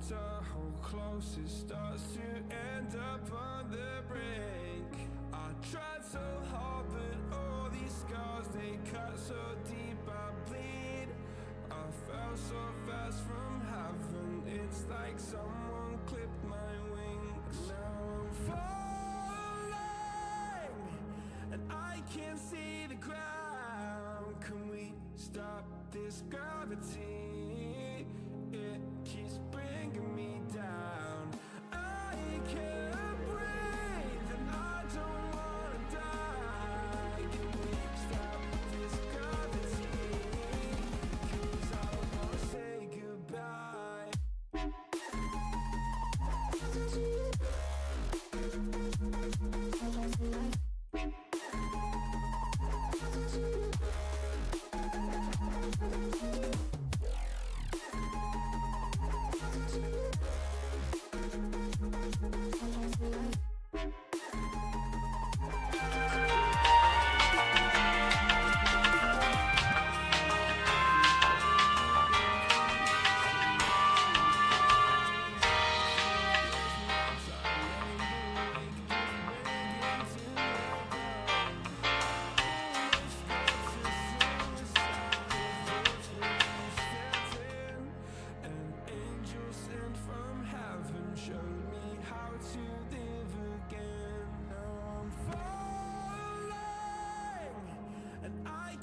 to hold close, it starts to end up on the brink. I tried so hard, but all these scars, they cut so deep, I bleed. I fell so fast from heaven, it's like someone clipped my wings. Now I'm falling, and I can't see the ground. Can we stop this gravity? It keeps bringing me down. I can't breathe, and I don't wanna die. Can we stop this gravity? 'Cause I don't wanna say goodbye.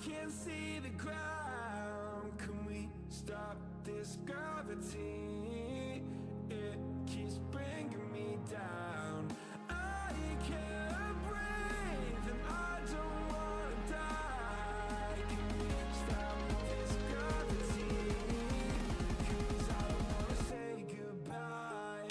Can't see the ground. Can we stop this gravity? It keeps bringing me down. I can't breathe, and I don't wanna die. Can we stop this gravity? 'Cause I don't wanna say goodbye.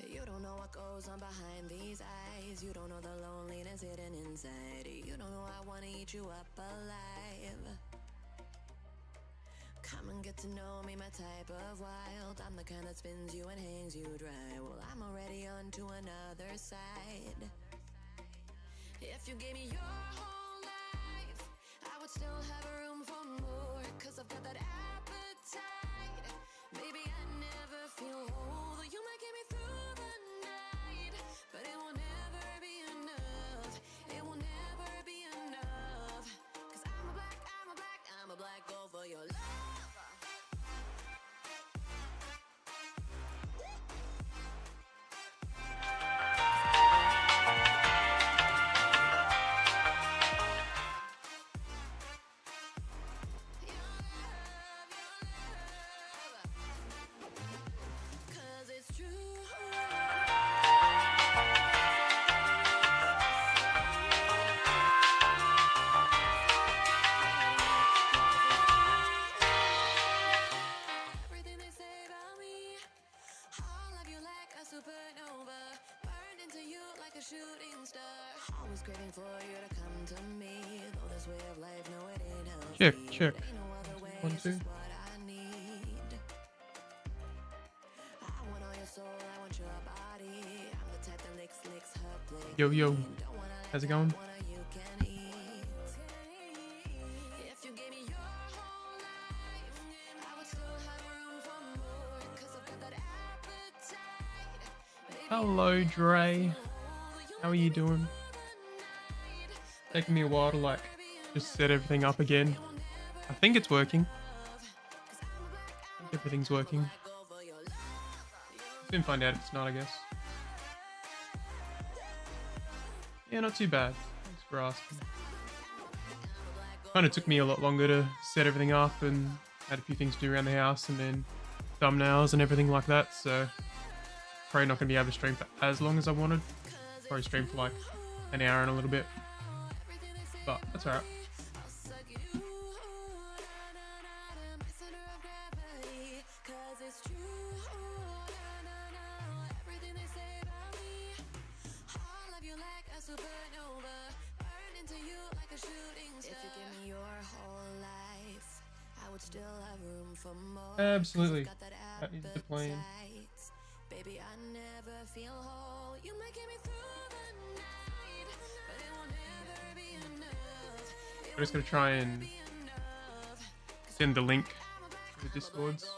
You don't know what goes on behind these eyes. You don't know the loneliness hidden inside. You don't know I wanna eat you up alive. Come and get to know me, my type of wild. I'm the kind that spins you and hangs you dry. Well, I'm already on to another side. If you gave me your whole life, I would still have room for more. 'Cause I've got that appetite. Baby, I never feel whole. You might get me through the night, but it will never be enough. It will never be enough. 'Cause I'm a black gold for your love. Craving for you to come to me. Though this way of life, no, it ain't healthy. Check. Ain't no other way, 1, it's 2. just what I need. I want all your soul, I want your body. I'm the type that licks her plate. Yo, yo. How's it going? If you gave me your whole Hello, Dre. How are you doing? Taking me a while to like just set everything up again. I think it's working. I think everything's working. Soon find out if it's not, I guess. Yeah, not too bad. Thanks for asking. Kind of took me a lot longer to set everything up and had a few things to do around the house and then thumbnails and everything like that, so probably not going to be able to stream for as long as I wanted. Probably stream for like an hour and a little bit, but that's alright. Absolutely. That is the plan. Baby, I never feel whole. You making me through the night, but it will never be enough. I'm just gonna try and send the link to the Discords.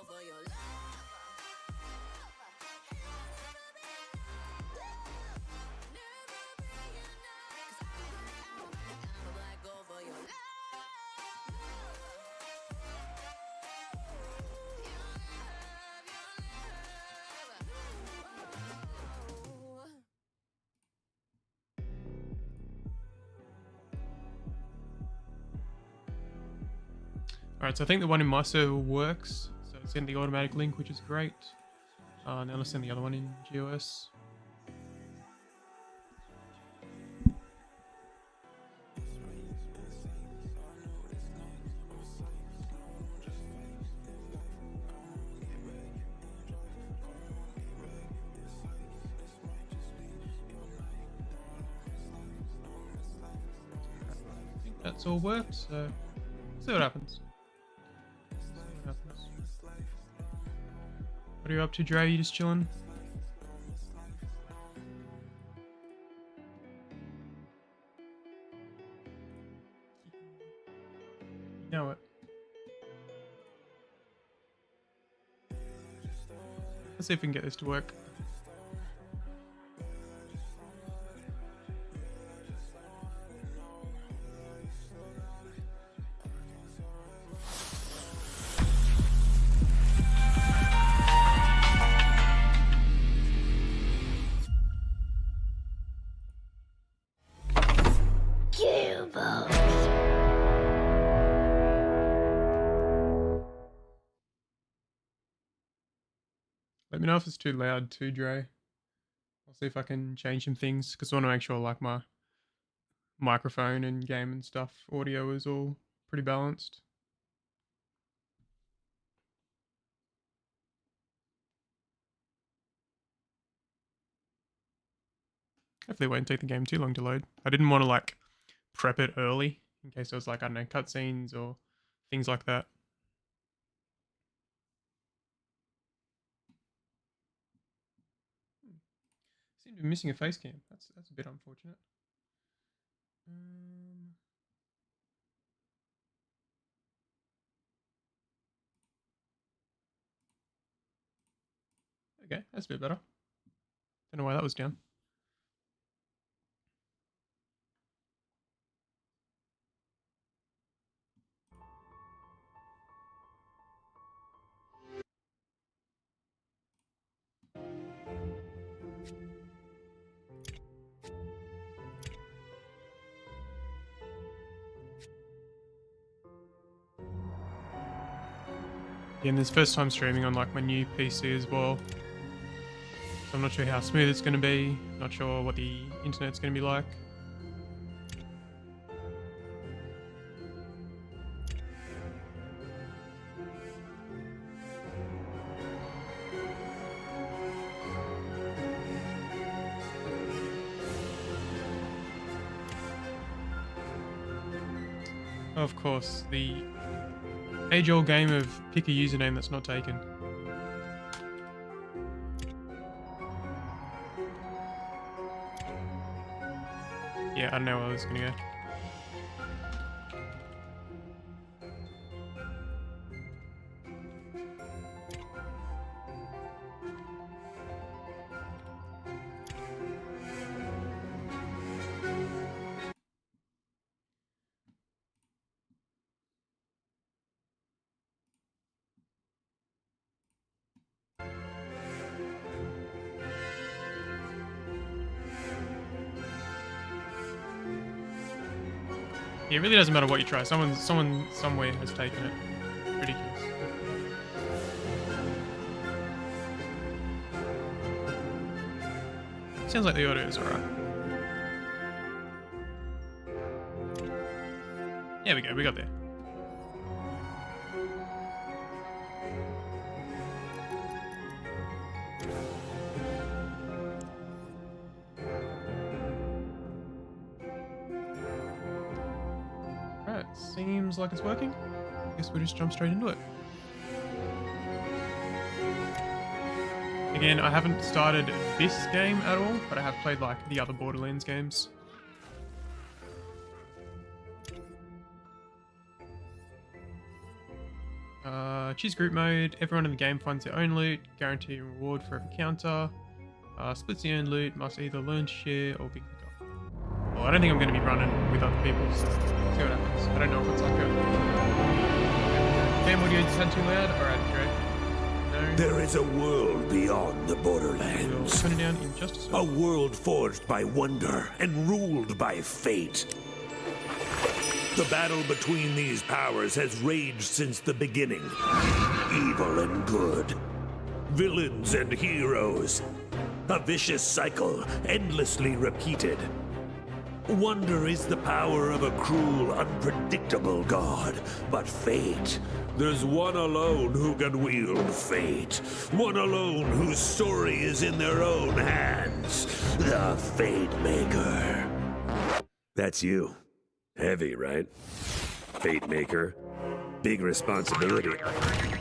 Alright, so I think the one in my server works. So it's in the automatic link, which is great. Now let's send the other one in GOS. I think that's all worked, so see what happens. What are you up to, Dre? You just chilling? You know it. Let's see if we can get this to work. Let me know if it's too loud too, Dre. I'll see if I can change some things because I want to make sure like my microphone and game and stuff, audio is all pretty balanced. Hopefully it won't take the game too long to load. I didn't want to like prep it early in case there was like, I don't know, cutscenes or things like that. Seem to be missing a face cam. That's a bit unfortunate. Okay, that's a bit better. Don't know why that was down. Yeah, and this first time streaming on like my new PC as well. So I'm not sure how smooth it's going to be. Not sure what the internet's going to be like. Of course, the age-old game of pick a username that's not taken. Yeah, I don't know where this is gonna go. Yeah, it really doesn't matter what you try. Someone somewhere has taken it. Ridiculous. Sounds like the audio is alright. There we go, we got there. Right, seems like it's working. Guess we'll just jump straight into it. Again, I haven't started this game at all, but I have played like the other Borderlands games. Choose group mode. Everyone in the game finds their own loot. Guarantee a reward for every counter. Splits the own loot. Must either learn to share or be picked up. Well, I don't think I'm going to be running with other people, so see what happens. I don't know if it's like a... Game audio just too loud? Alright, great. No. There is a world beyond the Borderlands. We'll turn it down in just a second. A world forged by wonder and ruled by fate. The battle between these powers has raged since the beginning. Evil and good. Villains and heroes. A vicious cycle, endlessly repeated. Wonder is the power of a cruel, unpredictable god. But fate, there's one alone who can wield fate. One alone whose story is in their own hands. The Fate Maker. That's you. Heavy, right? Fate Maker. Big responsibility.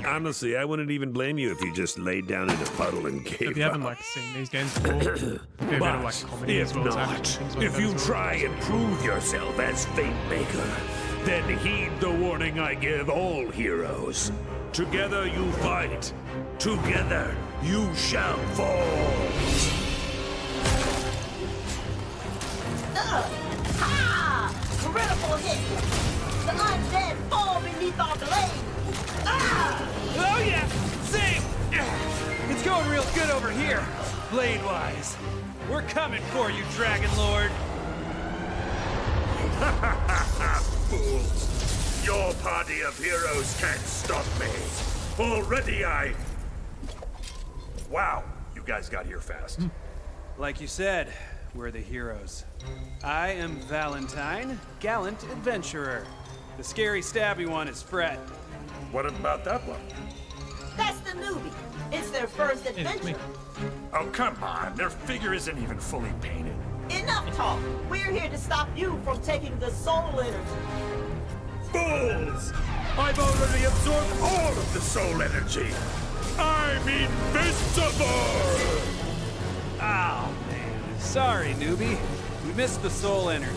Honestly, I wouldn't even blame you if you just laid down in a puddle and gave If you haven't up. like seen these games before, they're a bit of like comedy as If well as not, action, things like if that you as well. try and prove yourself as Fate Maker, then heed the warning I give all heroes. Together you fight. Together you shall fall. Ha! Critical hit! The undead fall beneath our blade! Ah! Oh yeah! Same! It's going real good over here, blade-wise. We're coming for you, Dragon Lord. Fools! Your party of heroes can't stop me. Already Wow, you guys got here fast. Like you said, we're the heroes. I am Valentine, gallant adventurer. The scary, stabby one is Fred. What about that one? That's the newbie. It's their first Yeah, it's me. adventure. Oh, come on. Their figure isn't even fully painted. Enough talk. We're here to stop you from taking the soul energy. Fools! I've already absorbed all of the soul energy. I'm invincible! Oh, man. Sorry, newbie. We missed the soul energy.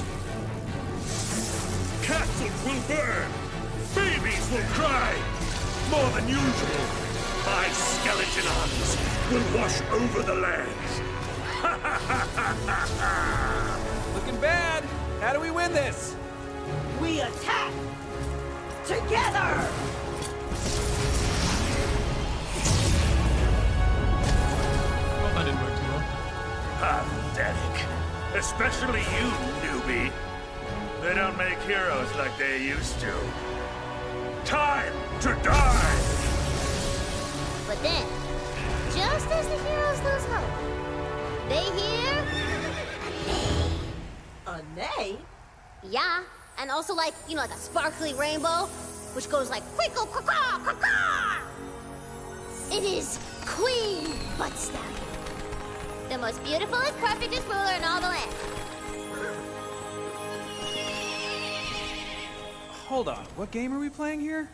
Castles will burn. Babies will cry. More than usual. My skeleton arms will wash over the lands. Looking bad. How do we win this? We attack! Together! Well, that didn't work too well. Pathetic. Especially you, newbie. They don't make heroes like they used to. Time to die! But then, just as the heroes lose hope, they hear A nay? yeah, and also like, you know, like a sparkly rainbow, which goes like quickle quack quack quack. It is Queen Buttstabby, the most beautiful and perfectest ruler in all the land. Hold on, what game are we playing here?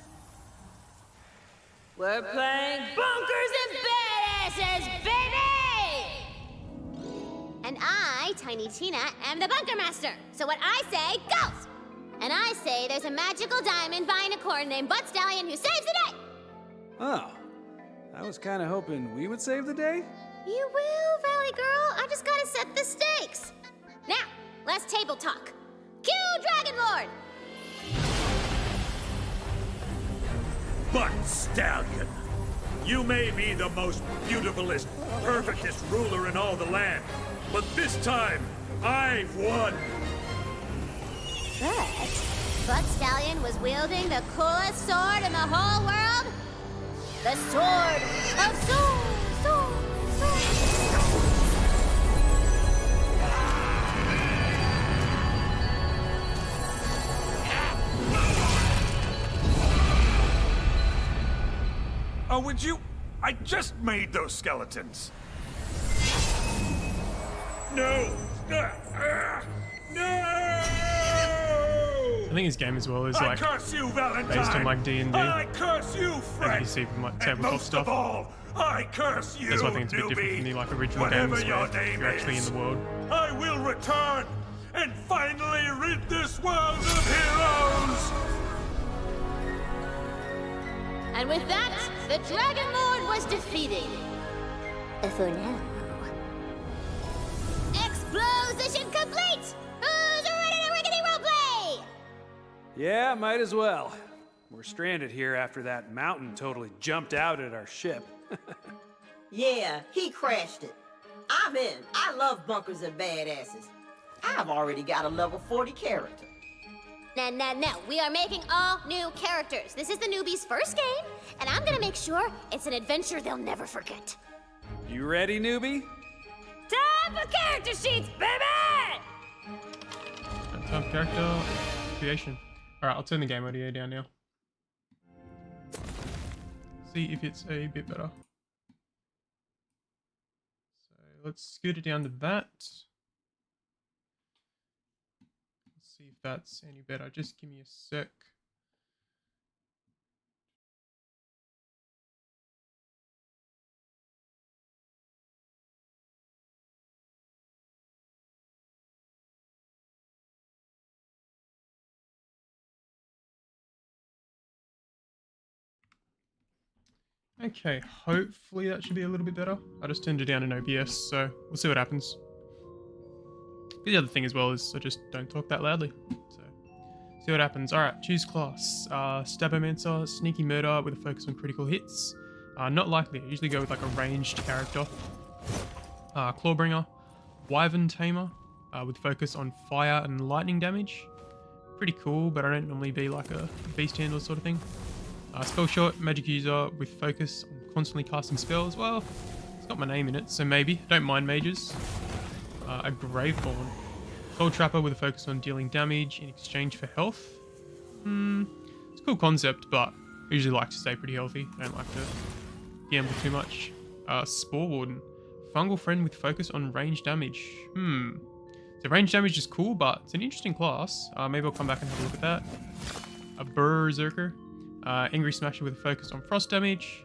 We're playing Bunkers and Badasses, baby! And I, Tiny Tina, am the Bunker Master. So what I say goes! And I say there's a magical diamond buying a corn named Butt Stallion who saves the day! Oh, I was kind of hoping we would save the day. You will, Valley Girl. I just gotta set the stakes. Now, let's table talk. Cue Dragon Lord! But, Stallion, you may be the most beautifulest, perfectest ruler in all the land, but this time, I've won! But But Stallion was wielding the coolest sword in the whole world. The Sword of Swords. Oh, would you? I just made those skeletons. No! No! I think his game as well is I like curse you, Valentine! based on like D&D. I curse you, As Fred! you see from like And tabletop most stuff. of all, I curse you, That's why I think it's a bit different newbie. from the like original Whatever games your where name you're actually in is, the world. I will return and finally rid this world of heroes! And with that, the Dragon Lord was defeated. For now. Explosion complete! Who's ready to rickety roleplay? Yeah, might as well. We're stranded here after that mountain totally jumped out at our ship. Yeah, he crashed it. I'm in. I love bunkers and badasses. I've already got a level 40 character. No. We are making all new characters. This is the newbie's first game, and I'm gonna make sure it's an adventure they'll never forget. You ready, newbie? Time for character sheets, baby! Time character creation. Alright, I'll turn the game audio down now. See if it's a bit better. So let's scoot it down to that. Let's see if that's any better. Just give me a sec. Okay, hopefully that should be a little bit better. I just turned it down in OBS, so we'll see what happens. The other thing as well is I just don't talk that loudly. So, see what happens. Alright, choose class. Stabomancer, sneaky murder with a focus on critical hits. Not likely, I usually go with like a ranged character. Clawbringer, Wyvern Tamer, with focus on fire and lightning damage. Pretty cool, but I don't normally be like a beast handler sort of thing. Spell shot, magic user with focus on constantly casting spells. Well, it's got my name in it, so maybe. Don't mind mages. A Graveborn. Soul Trapper with a focus on dealing damage in exchange for health. It's a cool concept, but I usually like to stay pretty healthy. I don't like to gamble too much. Spore Warden. Fungal friend with focus on range damage. So range damage is cool, but it's an interesting class. Maybe I'll come back and have a look at that. A Berserker. Angry Smasher with a focus on frost damage.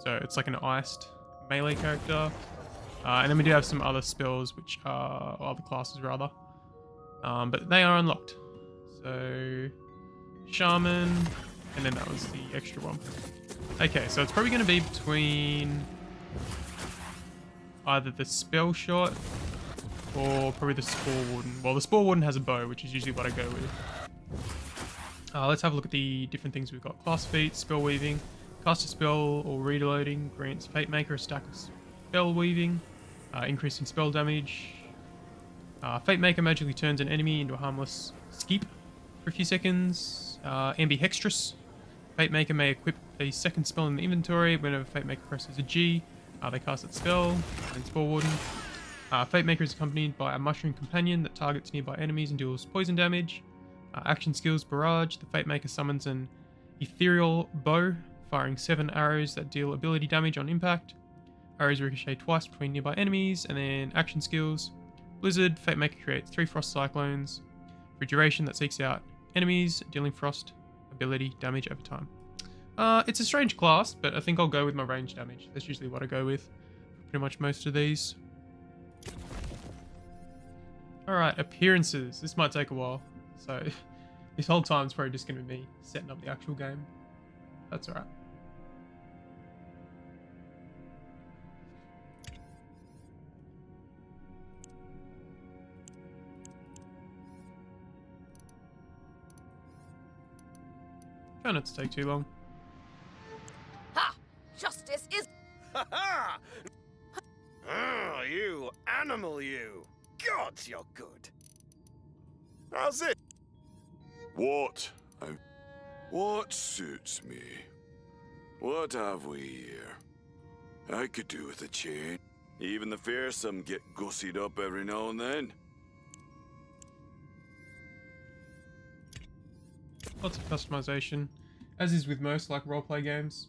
So it's like an iced melee character. And then we do have some other spells, which are other classes rather. But they are unlocked. So Shaman, and then that was the extra one. Okay, so it's probably going to be between either the spell shot or probably the Spore Warden. Well, the Spore Warden has a bow, which is usually what I go with. Let's have a look at the different things we've got. Class feat, spell weaving, cast a spell or reloading, grants Fate Maker a stack of spell weaving, increasing spell damage. Fate Maker magically turns an enemy into a harmless skeep for a few seconds. Ambihextrous. Fate Maker may equip a second spell in the inventory whenever Fate Maker presses a G. They cast that spell. And Spore Warden. Fate Maker is accompanied by a mushroom companion that targets nearby enemies and deals poison damage. Action skills barrage. The Fate Maker summons an ethereal bow, firing 7 arrows that deal ability damage on impact. Arrows ricochet twice between nearby enemies, and then action skills. Blizzard. Fate Maker creates 3 frost cyclones for duration that seeks out enemies, dealing frost ability damage over time. It's a strange class, but I think I'll go with my range damage. That's usually what I go with for pretty much most of these. Alright, appearances. This might take a while. So this whole time is probably just going to be me setting up the actual game. That's alright. Try not to take too long. Ha! Justice is... Ha ha! Oh, you animal, you! Gods, you're good. How's it? What? What suits me? What have we here? I could do with a change. Even the fearsome get gussied up every now and then. Lots of customization, as is with most like roleplay games.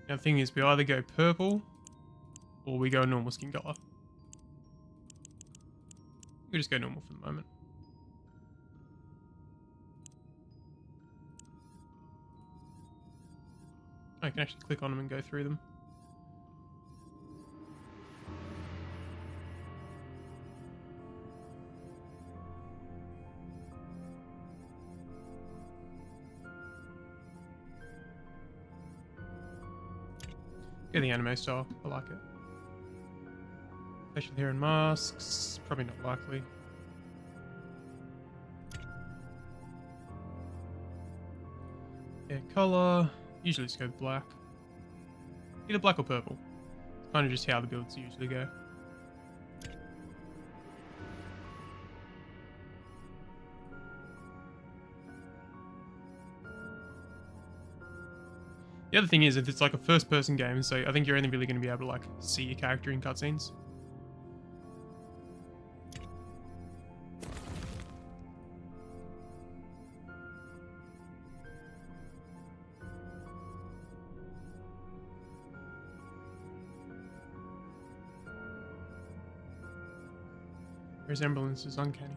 Now the thing is, we either go purple or we go normal skin color. We'll just go normal for the moment. I can actually click on them and go through them. Get the anime style, I like it. Facial hair and masks, probably not likely. Hair color, usually just go black. Either black or purple. It's kind of just how the builds usually go. The other thing is, if it's like a first-person game, so I think you're only really going to be able to like see your character in cutscenes. Resemblance is uncanny.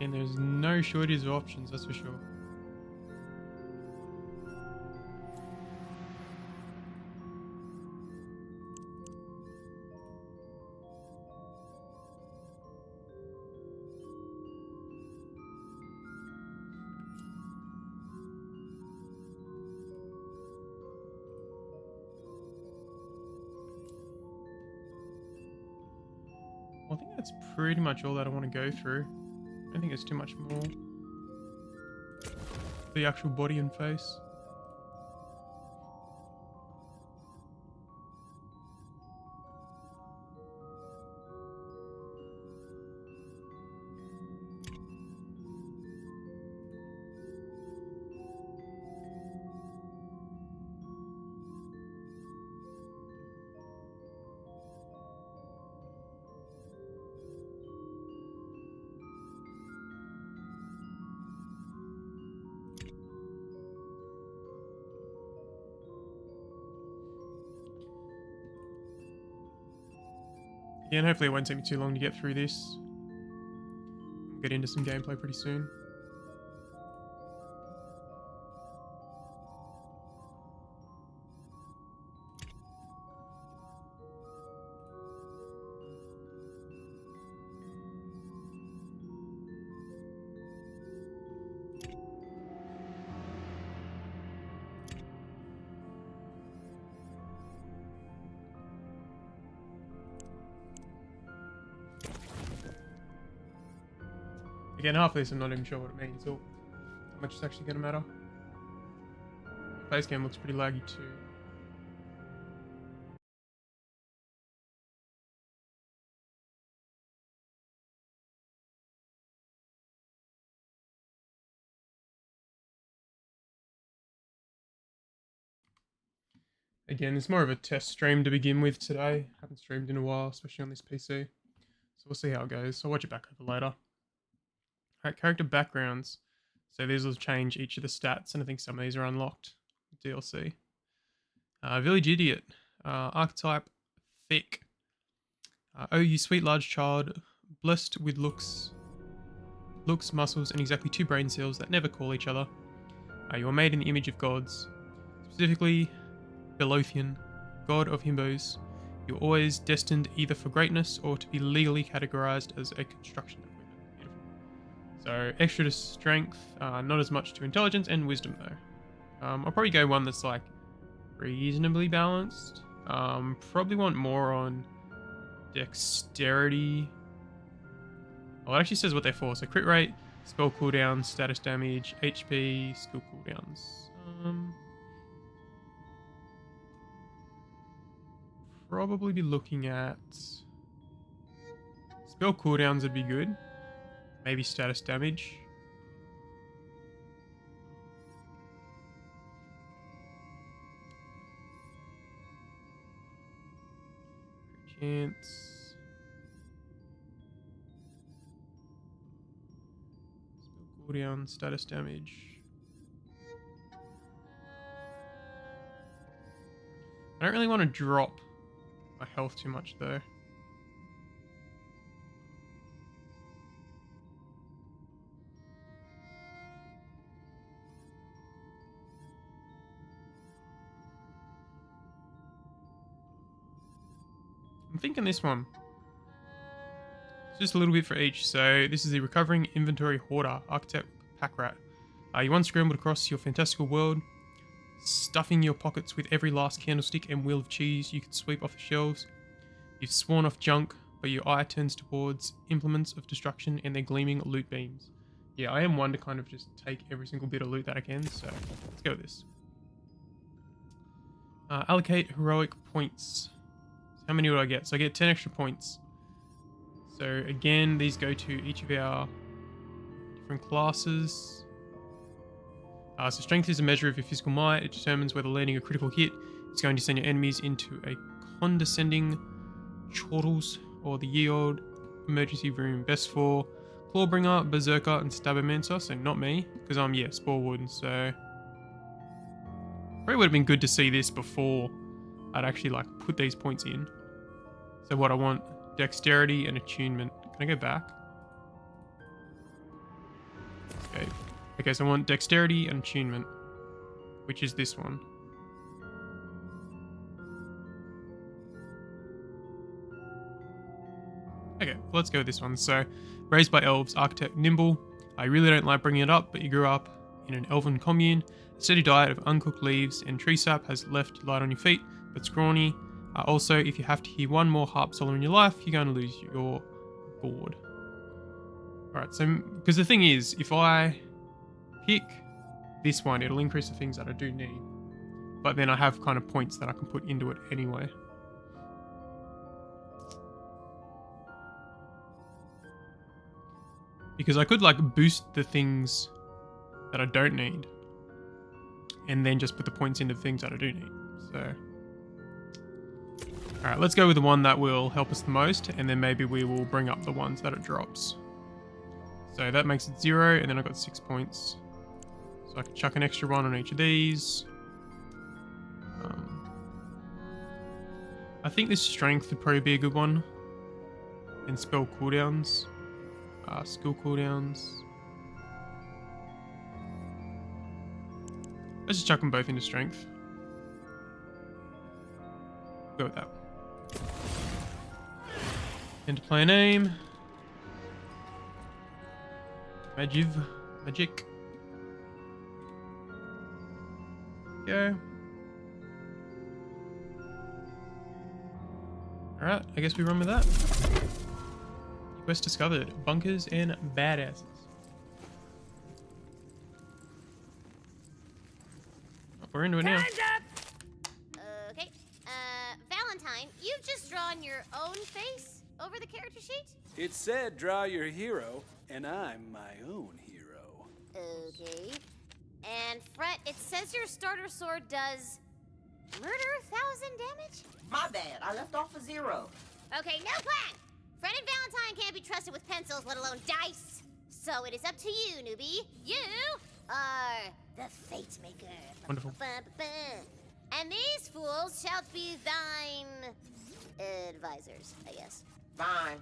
And there's no shortage of options, that's for sure. Well, I think that's pretty much all that I want to go through. I don't think there's too much more. The actual body and face. Again, hopefully it won't take me too long to get through this. We'll get into some gameplay pretty soon. Again, half of this I'm not even sure what it means or how much it's actually going to matter. The base game looks pretty laggy too. Again, it's more of a test stream to begin with today. Haven't streamed in a while, especially on this PC. So we'll see how it goes. I'll watch it back over later. Alright, character backgrounds. So these will change each of the stats, and I think some of these are unlocked. DLC. Village Idiot. Archetype, thick. Oh, you sweet large child, blessed with looks, muscles, and exactly 2 brain cells that never call each other. You are made in the image of gods. Specifically, Belothian, god of himbos. You're always destined either for greatness or to be legally categorized as a construction equipment. Beautiful. So extra to strength, not as much to intelligence and wisdom though. I'll probably go one that's like reasonably balanced. Probably want more on dexterity. Oh, it actually says what they're for. So crit rate, spell cooldown, status damage, HP, skill cooldowns. Probably be looking at spell cooldowns would be good. Maybe status damage. Chance. Spell cooldown, status damage. I don't really want to drop my health too much though. I'm thinking this one. It's just a little bit for each. So this is the Recovering Inventory Hoarder, Architect Pack Rat. You once scrambled across your fantastical world, stuffing your pockets with every last candlestick and wheel of cheese you could sweep off the shelves. You've sworn off junk, but your eye turns towards implements of destruction and their gleaming loot beams. Yeah, I am one to kind of just take every single bit of loot that I can, so let's go with this. Allocate heroic points. So how many would I get? So I get 10 extra points. So again, these go to each of our different classes. So strength is a measure of your physical might. It determines whether landing a critical hit is going to send your enemies into a condescending chortles or the ye old emergency room. Best for Clawbringer, Berserker, and Stabbermancer. So not me, because I'm, yeah, Sporewood. So probably would have been good to see this before I'd actually like put these points in. So what I want, dexterity and attunement. Can I go back? Okay. Okay, so I want dexterity and attunement, which is this one. Okay, well, let's go with this one. So, raised by elves, architect nimble. I really don't like bringing it up, but you grew up in an elven commune. A steady diet of uncooked leaves and tree sap has left light on your feet, but scrawny. Also, if you have to hear one more harp solo in your life, you're going to lose your gourd. Alright, so, because the thing is, if I pick this one, it'll increase the things that I do need. But then I have kind of points that I can put into it anyway. Because I could like boost the things that I don't need. And then just put the points into things that I do need. So. Alright, let's go with the one that will help us the most. And then maybe we will bring up the ones that it drops. So that makes it 0. And then I got 6 points. So I can chuck an extra one on each of these. I think this strength would probably be a good one. and spell cooldowns, skill cooldowns. Let's just chuck them both into strength. Go with that. Into play name. Magic. Go. Alright, I guess we run with that. Quest discovered. Bunkers and badasses. We're into it now. Okay. Valentine, you've just drawn your own face over the character sheet? It said draw your hero, and I'm my own hero. Okay. And Fret, it says your starter sword does murder 1,000 damage? My bad. I left off a 0. Okay, no plan! Fred and Valentine can't be trusted with pencils, let alone dice. So it is up to you, newbie. You are the Fate Maker. Wonderful. And these fools shall be thine advisors, I guess. Fine.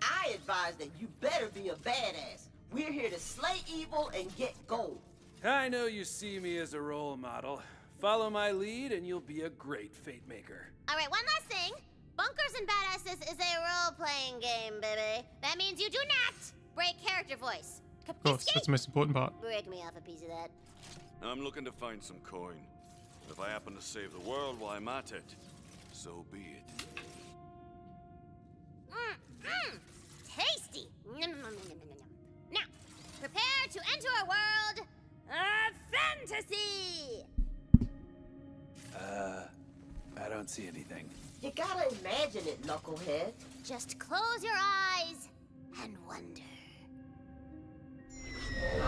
I advise that you better be a badass. We're here to slay evil and get gold. I know you see me as a role model. Follow my lead and you'll be a great Fate Maker. All right, one last thing. Bunkers and Badasses is a role-playing game, baby. That means you do not break character voice. Of course, that's the most important part. Break me off a piece of that. I'm looking to find some coin. If I happen to save the world while I'm at it, so be it. Tasty. Now, prepare to enter a world of fantasy. I don't see anything. You gotta imagine it, knucklehead. Just close your eyes and wonder. You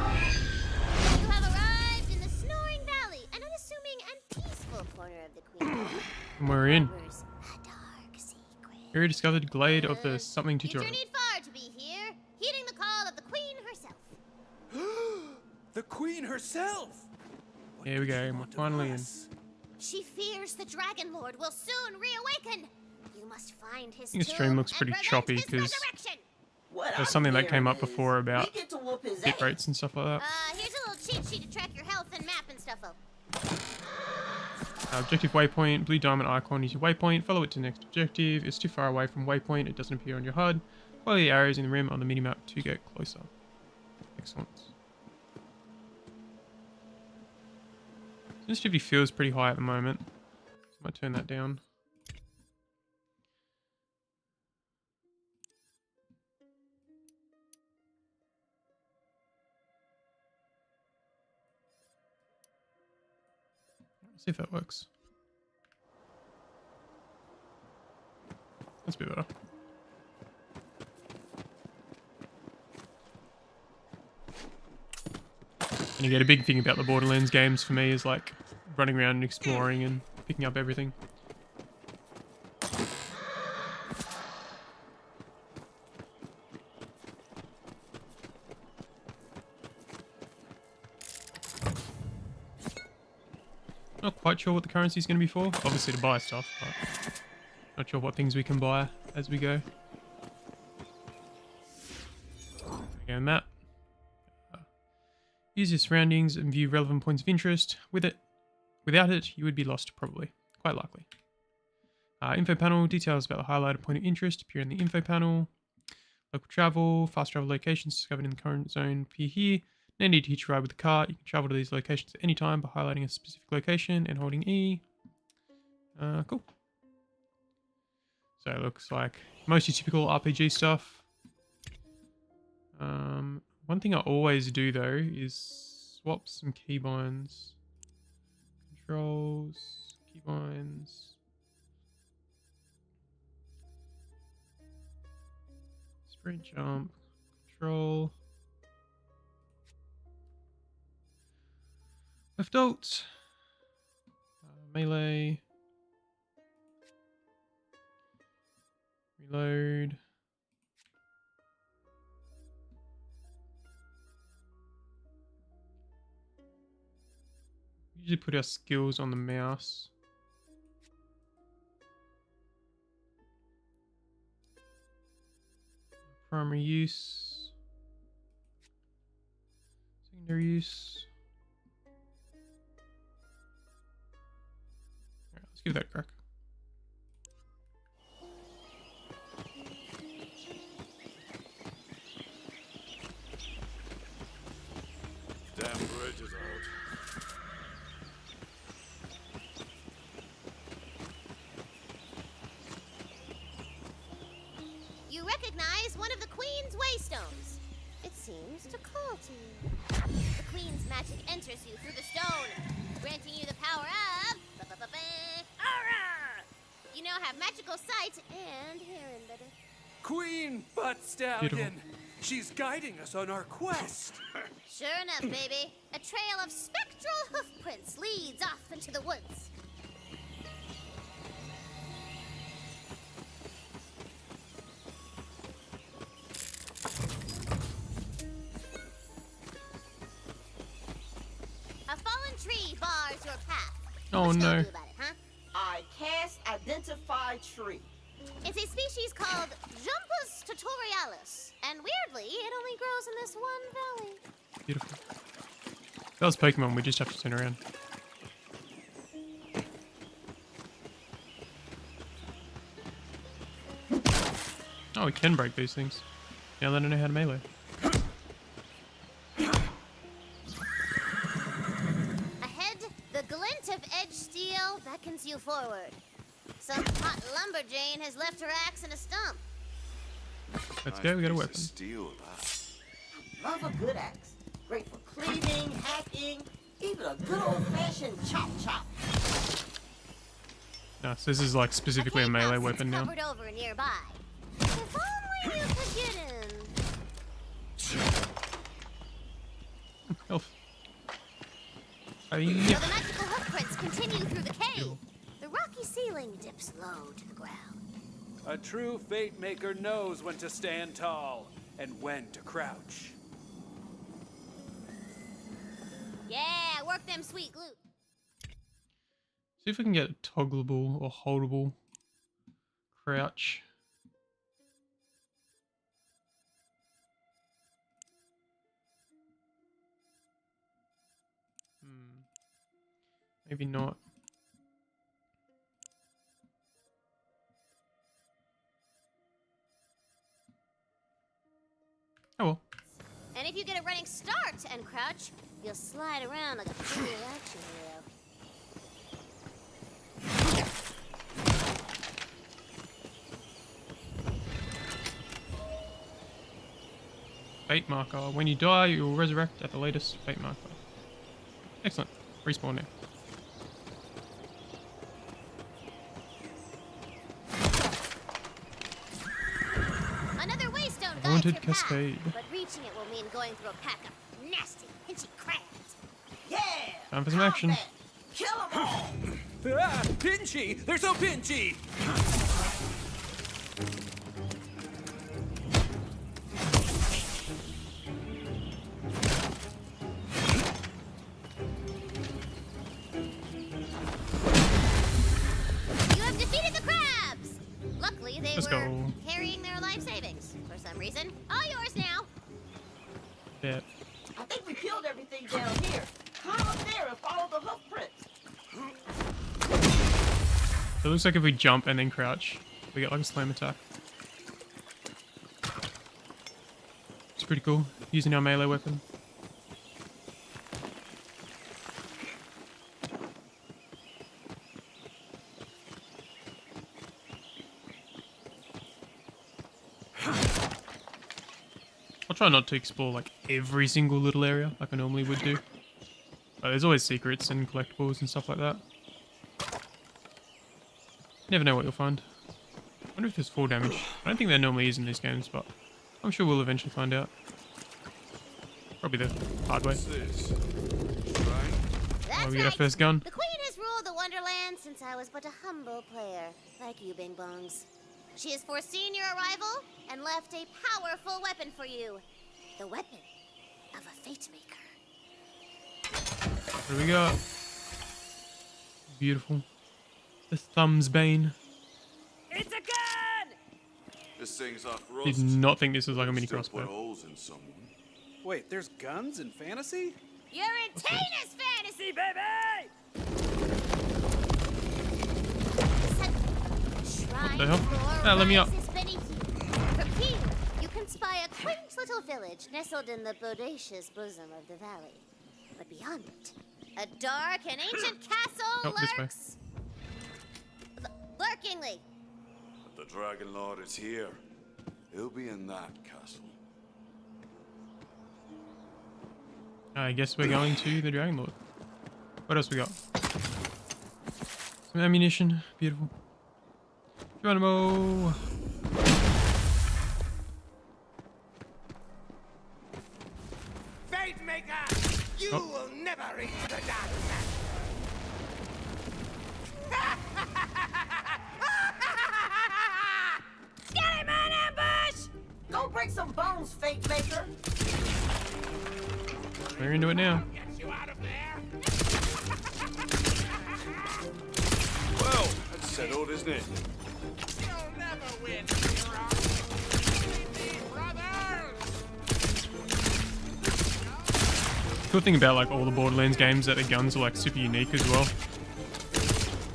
have arrived in the Snoring Valley, an unassuming and peaceful corner of the Queen. And we're in. Harbors a dark secret. Area discovered glade of the something You tutorial. journeyed far to be here, heeding the call of the Queen herself. The Queen herself! What Here we does go, she we're want of finally in. us? She fears the Dragon Lord will soon reawaken. You must find his This stream tomb looks and pretty prevent choppy his 'cause resurrection. What There's I'm something that hearing came up is before about we get to whoop his hit ass. rates and stuff like that. Here's a little cheat sheet to track your health and map and stuff. Objective waypoint, blue diamond icon is your waypoint. Follow it to the next objective. It's too far away from waypoint, it doesn't appear on your HUD. Follow the arrows in the rim on the minimap to get closer. Excellent. Sensitivity feels pretty high at the moment. So I might turn that down. Let's see if that works. That's a bit better. And you get a big thing about the Borderlands games for me is like running around and exploring and picking up everything. Not quite sure what the currency is going to be for. Obviously to buy stuff, but not sure what things we can buy as we go. Again, map. Use your surroundings and view relevant points of interest. Without it, you would be lost, probably. Quite likely. Info panel. Details about the highlighted point of interest appear in the info panel. Local travel. Fast travel locations discovered in the current zone appear here. No need to hitch a ride with the car. You can travel to these locations at any time by highlighting a specific location and holding E. Cool. So it looks like mostly typical RPG stuff. One thing I always do though is swap some keybinds. Controls, keybinds. Sprint jump, control. Left alt. Melee. Reload. Usually put our skills on the mouse. Primary use. Secondary use. Alright, let's give that a crack. Damn bridge is out. You recognize one of the Queen's Waystones. It seems to call to you. The Queen's magic enters you through the stone, granting you the power of... Aura! You now have magical sight and hearing, baby. Queen Butt Stallion! She's guiding us on our quest! Sure enough, baby. A trail of spectral hoofprints leads off into the woods. A fallen tree bars your path. Oh What you gonna no. do about it, huh? I cast Identify Tree. It's a species called Jumpus tutorialis, and weirdly, it only grows in this one valley. Beautiful. If that was Pokemon, we just have to turn around. Oh, we can break these things. Now that I know how to melee. Ahead, the glint of edge steel beckons you forward. Some hot lumberjane has left her axe in a stump. Let's go, we got a Nice weapon. piece of steel, that. Love a good axe. Great for cleaving, hacking, even a good old-fashioned chop. Nice, this is like specifically a melee weapon now. Covered over nearby. If only you could get in. Health. So the magical hoofprints continue through the cave. The rocky ceiling dips low to the ground. A true fate maker knows when to stand tall and when to crouch. Yeah, work them sweet glutes. See if we can get a toggleable or holdable crouch. Maybe not. Oh well. And if you get a running start and crouch, you'll slide around like a cool action hero. Fate marker. When you die, you will resurrect at the latest fate marker. Excellent. Respawn now. Another waystone guides Haunted your path, cascade. but reaching it will mean going through a pack of nasty, pinchy crabs. Yeah! Time for some action. Combat. Kill 'em all! Ah, pinchy! They're so pinchy! You have defeated the crabs! Luckily, they Let's were go. carrying their life savings for some reason. All yours now. Yeah. I think we killed everything down here. Climb up there and follow the hoofprints. So it looks like if we jump and then crouch, we get like a slam attack. It's pretty cool. Using our melee weapon. I'll try not to explore like every single little area like I normally would do. But there's always secrets and collectibles and stuff like that. Never know what you'll find. I wonder if there's fall damage. I don't think there normally is in these games, but I'm sure we'll eventually find out. Probably the hard way. What's this? Shrine? That's Oh, we get our right. first gun. The Queen has ruled the Wonderlands since I was but a humble player, like you, Bing Bongs. She has foreseen your arrival and left a powerful weapon for you. The weapon of a fate maker. What do we got? Beautiful. The Thumb's Bane. It's a gun! This thing's off Did rust. not think this was like a mini Still put crossbow. holes in someone. Wait, there's guns in fantasy? You're in Tina's fantasy, baby! Shrine the hell? floor Ah, let me up. rises beneath you. From here, you can spy a quaint little village nestled in the bodacious bosom of the valley. But beyond it, a dark and ancient castle Oh, this way. lurks. Lurkingly. But the Dragon Lord is here. He'll be in that castle. I guess we're going to the Dragon Lord. What else we got? Some ammunition. Beautiful. Geronimo! Fate Maker! You will never reach the dark side. Get him in ambush! Go break some bones, Fate Maker. We're into it now. Get you out of there! Well, that's settled, isn't it? You'll never win, hero! We need brothers! Cool thing about like all the Borderlands games that the guns are like super unique as well.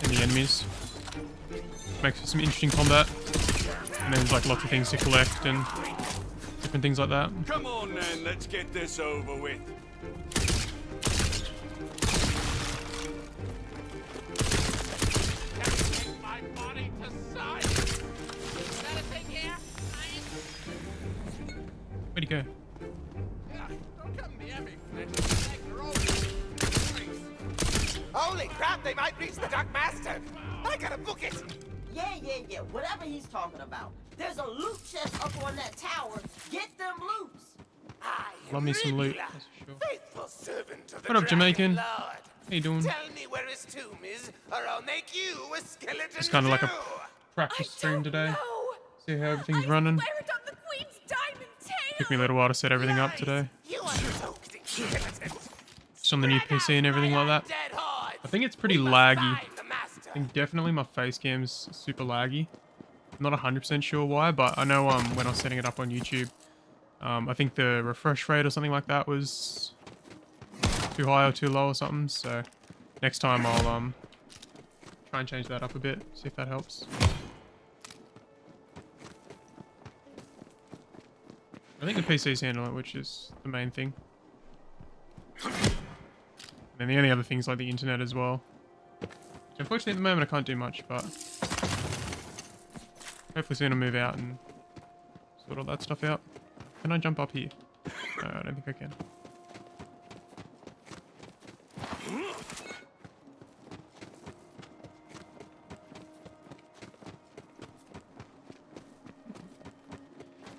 And the enemies. Makes for some interesting combat. And there's like lots of things to collect and different things like that. Come on then, let's get this over with. Take my body to sight! Anything here? Where'd he go? Don't come near me, Fletcher. They're all freaks. Holy crap, they might reach the Dark Master! I gotta book it! Yeah. Whatever he's talking about. There's a loot chest up on that tower. Get them loots. I am Love me some loot, Ridla, that's for sure. faithful servant of the What up, Dragon Jamaican? Lord. How you doing? Tell me where his tomb is, or I'll make you a skeleton. It's kind of like a too. practice stream today. No. See how everything's running. Swear it on the Queen's diamond tail. Took me a little while to set everything up today. You are soaked in skeleton. Just on the new PC and everything like that. Dead hordes. I think it's pretty We must laggy. find the master. I think definitely my face cam's super laggy. I'm not 100% sure why, but I know when I was setting it up on YouTube, I think the refresh rate or something like that was too high or too low or something. So next time I'll try and change that up a bit, see if that helps. I think the PC's handling it, which is the main thing. And the only other things like the internet as well. Which unfortunately at the moment I can't do much, but hopefully soon I'll move out and sort all that stuff out. Can I jump up here? No, I don't think I can.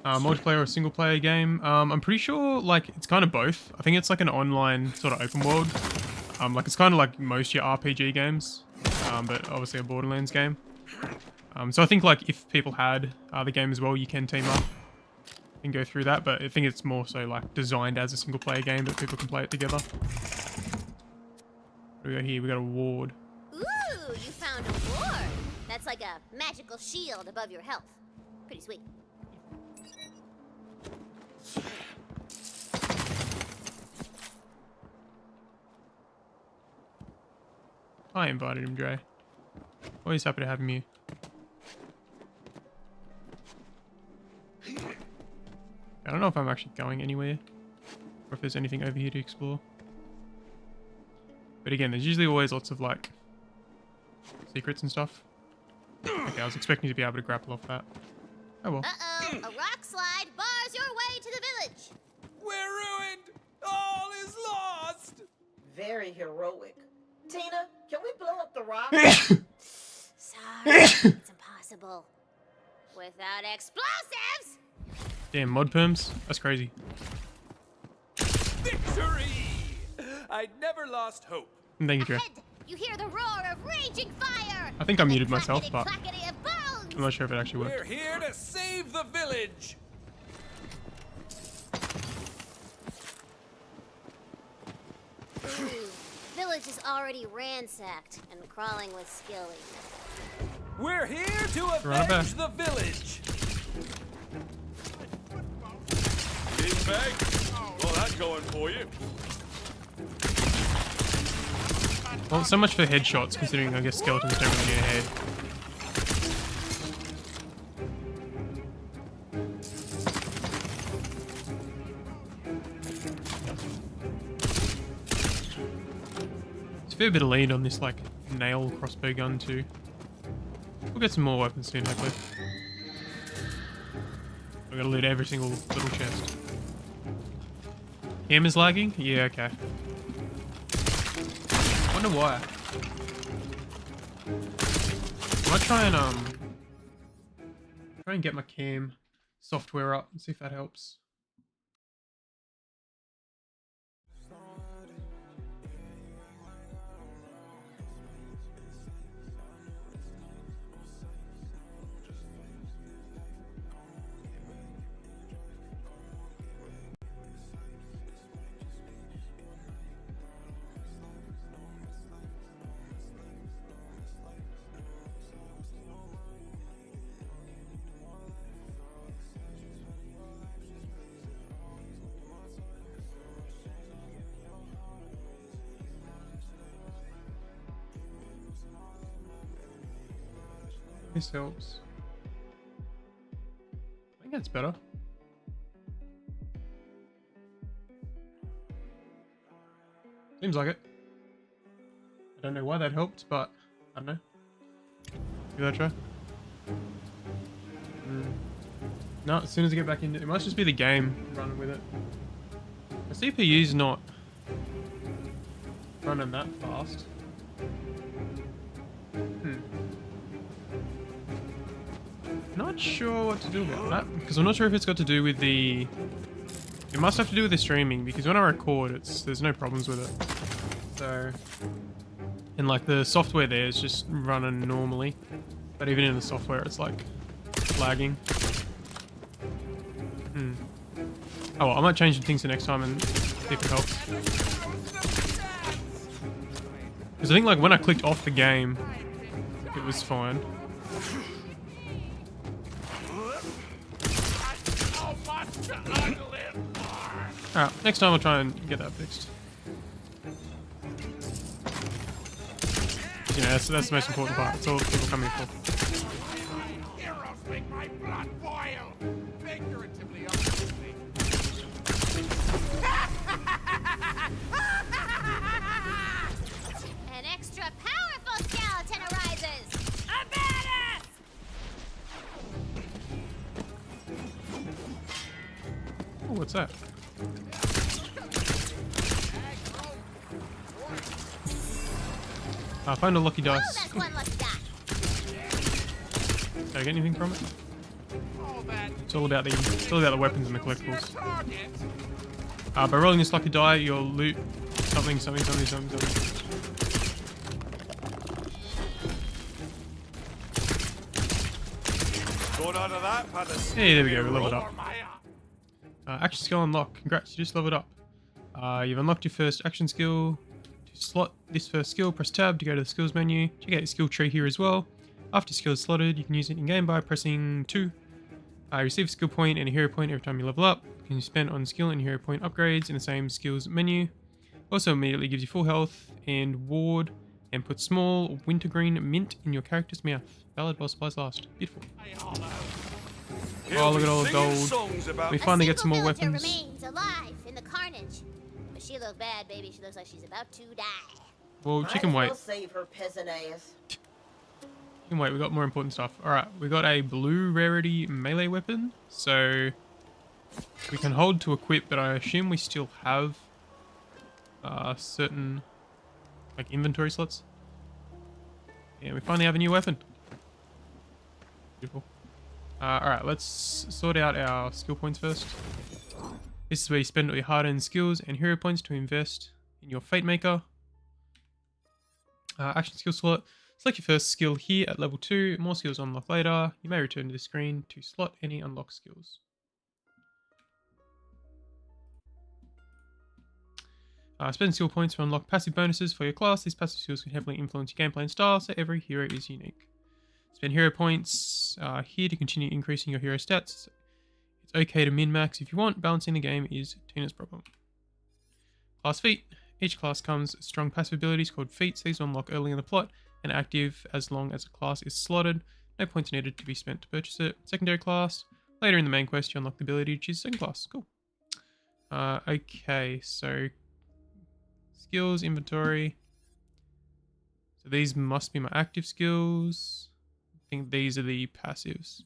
Multiplayer or single player game? I'm pretty sure like it's kind of both. I think it's like an online sort of open world. Like it's kind of like most of your RPG games, but obviously a Borderlands game. So I think like if people had the game as well, you can team up and go through that. But I think it's more so like designed as a single player game that people can play it together. What do we got here? We got a ward. Ooh, you found a ward. That's like a magical shield above your health. Pretty sweet. I invited him, Dre. Always happy to have him here. I don't know if I'm actually going anywhere, or if there's anything over here to explore. But again, there's usually always lots of like secrets and stuff. Okay, I was expecting to be able to grapple off that. Oh well. Uh-oh, a rock slide bars your way to the village. We're ruined! All is lost! Very heroic. Tina, can we blow up the rock? Sorry, it's impossible. Without explosives! Damn, mod perms? That's crazy. Victory! I'd never lost hope. Thank you, Dre. Ahead, you hear the roar of raging fire! I think I and the muted myself, but clackety-clackety of bones! I'm not sure if it actually worked. We're here to save the village! Ooh, village is already ransacked and crawling with skilly. We're here to Run it back. avenge the village! eh? Got that going for you. Well, so much for headshots, considering I guess skeletons don't really need a head. There's a fair bit of lead on this, like, nail crossbow gun, too. We'll get some more weapons soon, hopefully. We've got to loot every single little chest. Camera's lagging? Yeah, okay. Wonder why. I might try and get my cam software up and see if that helps. This helps. I think that's better. Seems like it. I don't know why that helped, but I don't know. Give that a try. No, as soon as I get back into it, must just be the game running with it. My CPU's not running that fast. Not sure what to do about that, because I'm not sure if it's got to do with the... It must have to do with the streaming, because when I record, there's no problems with it. So... And like the software there is just running normally, but even in the software it's like lagging. Oh well, I might change some things the next time and see if it helps. Because I think like when I clicked off the game, it was fine. Alright, next time I'll try and get that fixed. You know, that's the most important part. That's all people come here for. Heroes make my blood boil! Figuratively, obviously. An extra powerful skeleton arises! A badass! Oh, what's that? I found a lucky dice. Oh, that's one lucky die. Did I get anything from it? It's all about the weapons and the collectibles. By rolling this lucky die, you'll loot something. Going out of that, Patterson. Hey, there we go. We leveled up. Action skill unlocked. Congrats, you just leveled up. You've unlocked your first action skill. To slot this first skill, press tab to go to the skills menu. Check out your skill tree here as well. After your skill is slotted, you can use it in game by pressing 2. Receive a skill point and a hero point every time you level up. You can spend on skill and hero point upgrades in the same skills menu. Also immediately gives you full health and ward, and put small wintergreen mint in your character's mouth. Valid while supplies last. Beautiful. Oh, look at all the gold. We finally get some more weapons. Remains alive in the carnage. But she looks bad, baby. She looks like she's about to die. Well, chicken wait. I'll save her peasant ass. Chicken wait, we got more important stuff. Alright, we got a blue rarity melee weapon. So, we can hold to equip, but I assume we still have certain like inventory slots. Yeah, we finally have a new weapon. Beautiful. Alright, let's sort out our skill points first. This is where you spend all your hard-earned skills and hero points to invest in your Fate Maker. Action skill slot. Select your first skill here at level 2. More skills unlock later. You may return to the screen to slot any unlocked skills. Spend skill points to unlock passive bonuses for your class. These passive skills can heavily influence your gameplay and style, so every hero is unique. Spend hero points here to continue increasing your hero stats. It's okay to min-max if you want. Balancing the game is Tina's problem. Class feat. Each class comes with strong passive abilities called feats. These unlock early in the plot and active as long as a class is slotted. No points needed to be spent to purchase it. Secondary class. Later in the main quest, you unlock the ability to choose second class. Cool. Okay, so skills, inventory. So these must be my active skills. I think these are the passives.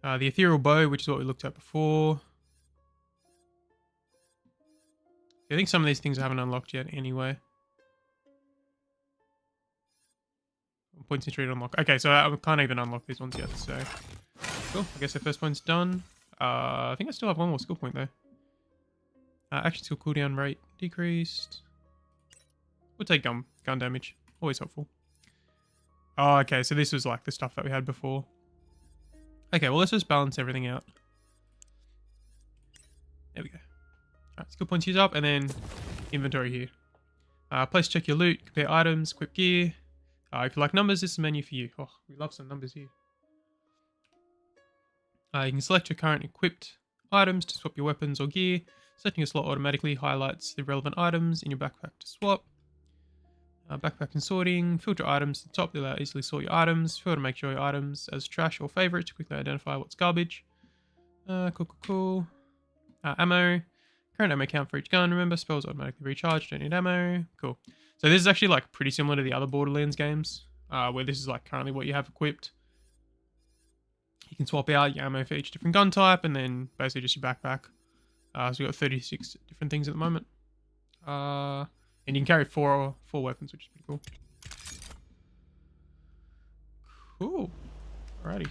The ethereal bow, which is what we looked at before. I think some of these things I haven't unlocked yet anyway. Points entry to unlock. Okay, so I can't even unlock these ones yet, so cool. I guess the first point's done. I think I still have one more skill point though. Action skill cooldown rate decreased. We'll take gun damage. Always helpful. Oh, okay, so this was like the stuff that we had before. Okay, well let's just balance everything out. There we go. Alright, skill points used up, and then inventory here. Place check your loot, compare items, equip gear. If you like numbers, this is the menu for you. Oh, we love some numbers here. You can select your current equipped items to swap your weapons or gear. Selecting a slot automatically highlights the relevant items in your backpack to swap. Backpack and sorting. Filter items to the top to allow easily sort your items. Filter to make sure your items as trash or favorite to quickly identify what's garbage. Cool. Ammo. Current ammo count for each gun. Remember, spells automatically recharge. Don't need ammo. Cool. So this is actually like pretty similar to the other Borderlands games, where this is like currently what you have equipped. You can swap out your ammo for each different gun type, and then basically just your backpack. So we've got 36 different things at the moment. And you can carry four weapons, which is pretty cool. Cool. Alrighty.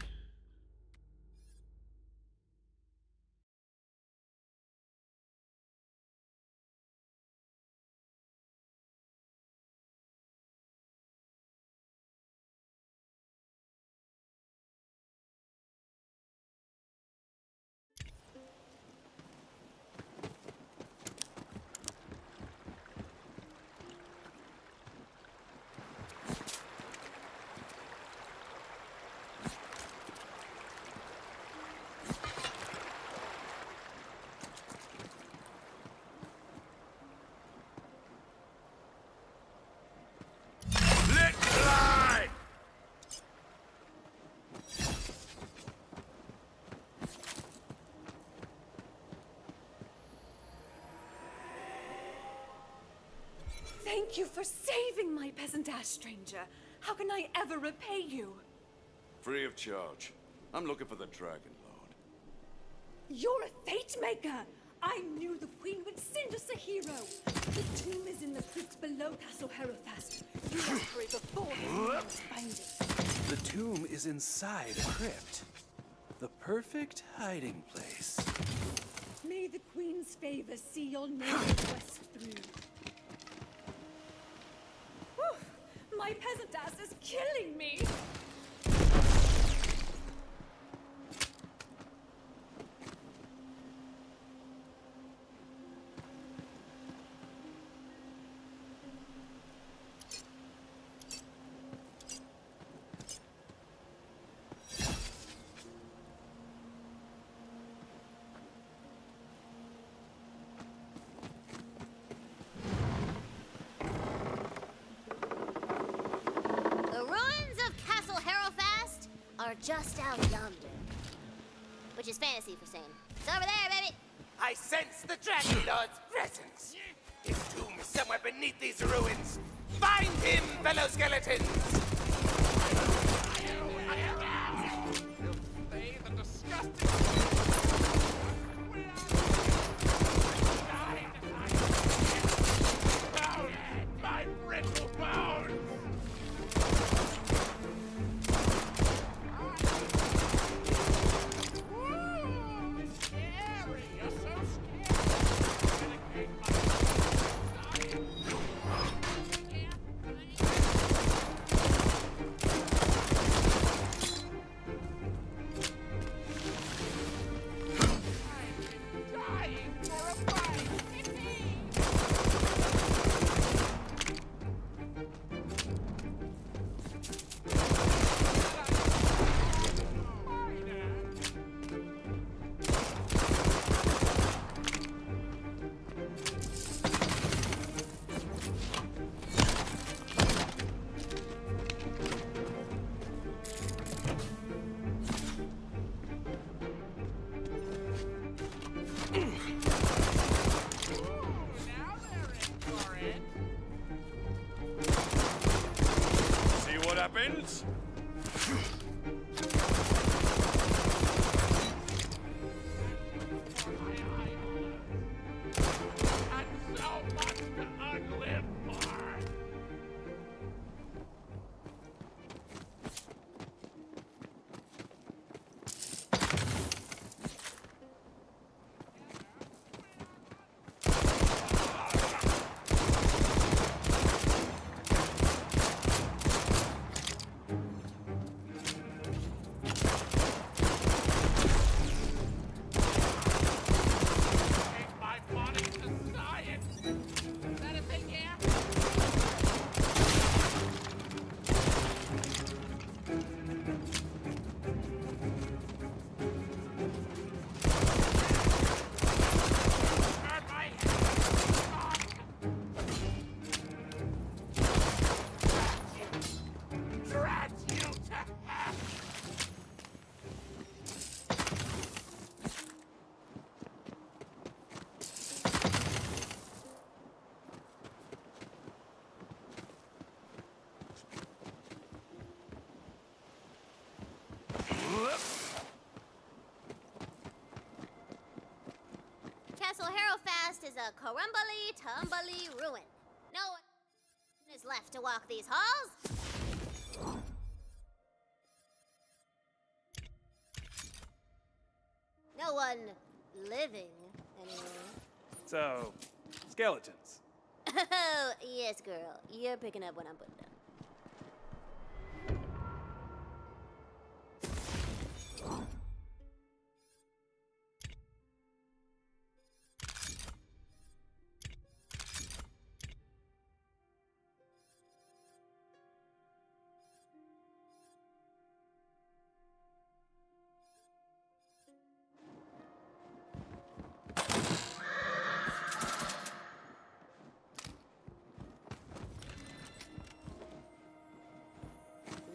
Thank you for saving my peasant-ass stranger. How can I ever repay you? Free of charge. I'm looking for the Dragon Lord. You're a fate maker. I knew the queen would send us a hero. The tomb is in the crypt below Castle Herofast. You must hurry before the humans find it. The tomb is inside a crypt. The perfect hiding place. May the queen's favor see your noble quest through. Whew, my peasant ass is killing me. Just out yonder. Which is fantasy for saying. It's over there, baby! I sense the Dragon Lord's presence. His tomb is somewhere beneath these ruins. Find him, fellow skeletons! My brittle bones! a crumbly, tumbly ruin. No one is left to walk these halls. No one living, anyway. So, skeletons. Oh, yes, girl. You're picking up what I'm putting down.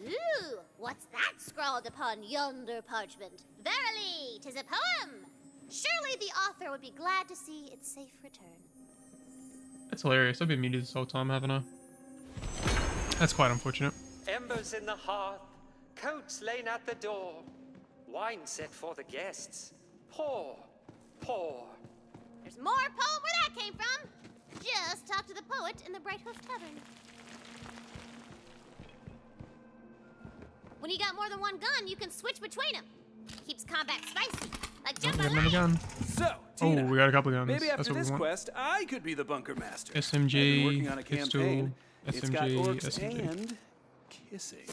Ooh, what's that scrawled upon yonder parchment? Verily, 'tis a poem. Surely the author would be glad to see its safe return. That's hilarious. I've been muted this whole time, haven't I? That's quite unfortunate. Embers in the hearth, coats laid at the door, wine set for the guests. Pour, pour. There's more poem where that came from. Just talk to the poet in the Bright Hoof Tavern. When you got more than one gun, you can switch between them. Keeps combat spicy, like Oh, jump we got another gun. So, Oh, Tina, we got a couple guns. maybe That's after what we this want. quest, I could be the bunker master. SMG, I've been working on a pistol, campaign. It's got SMG, orcs SMG. and kissing.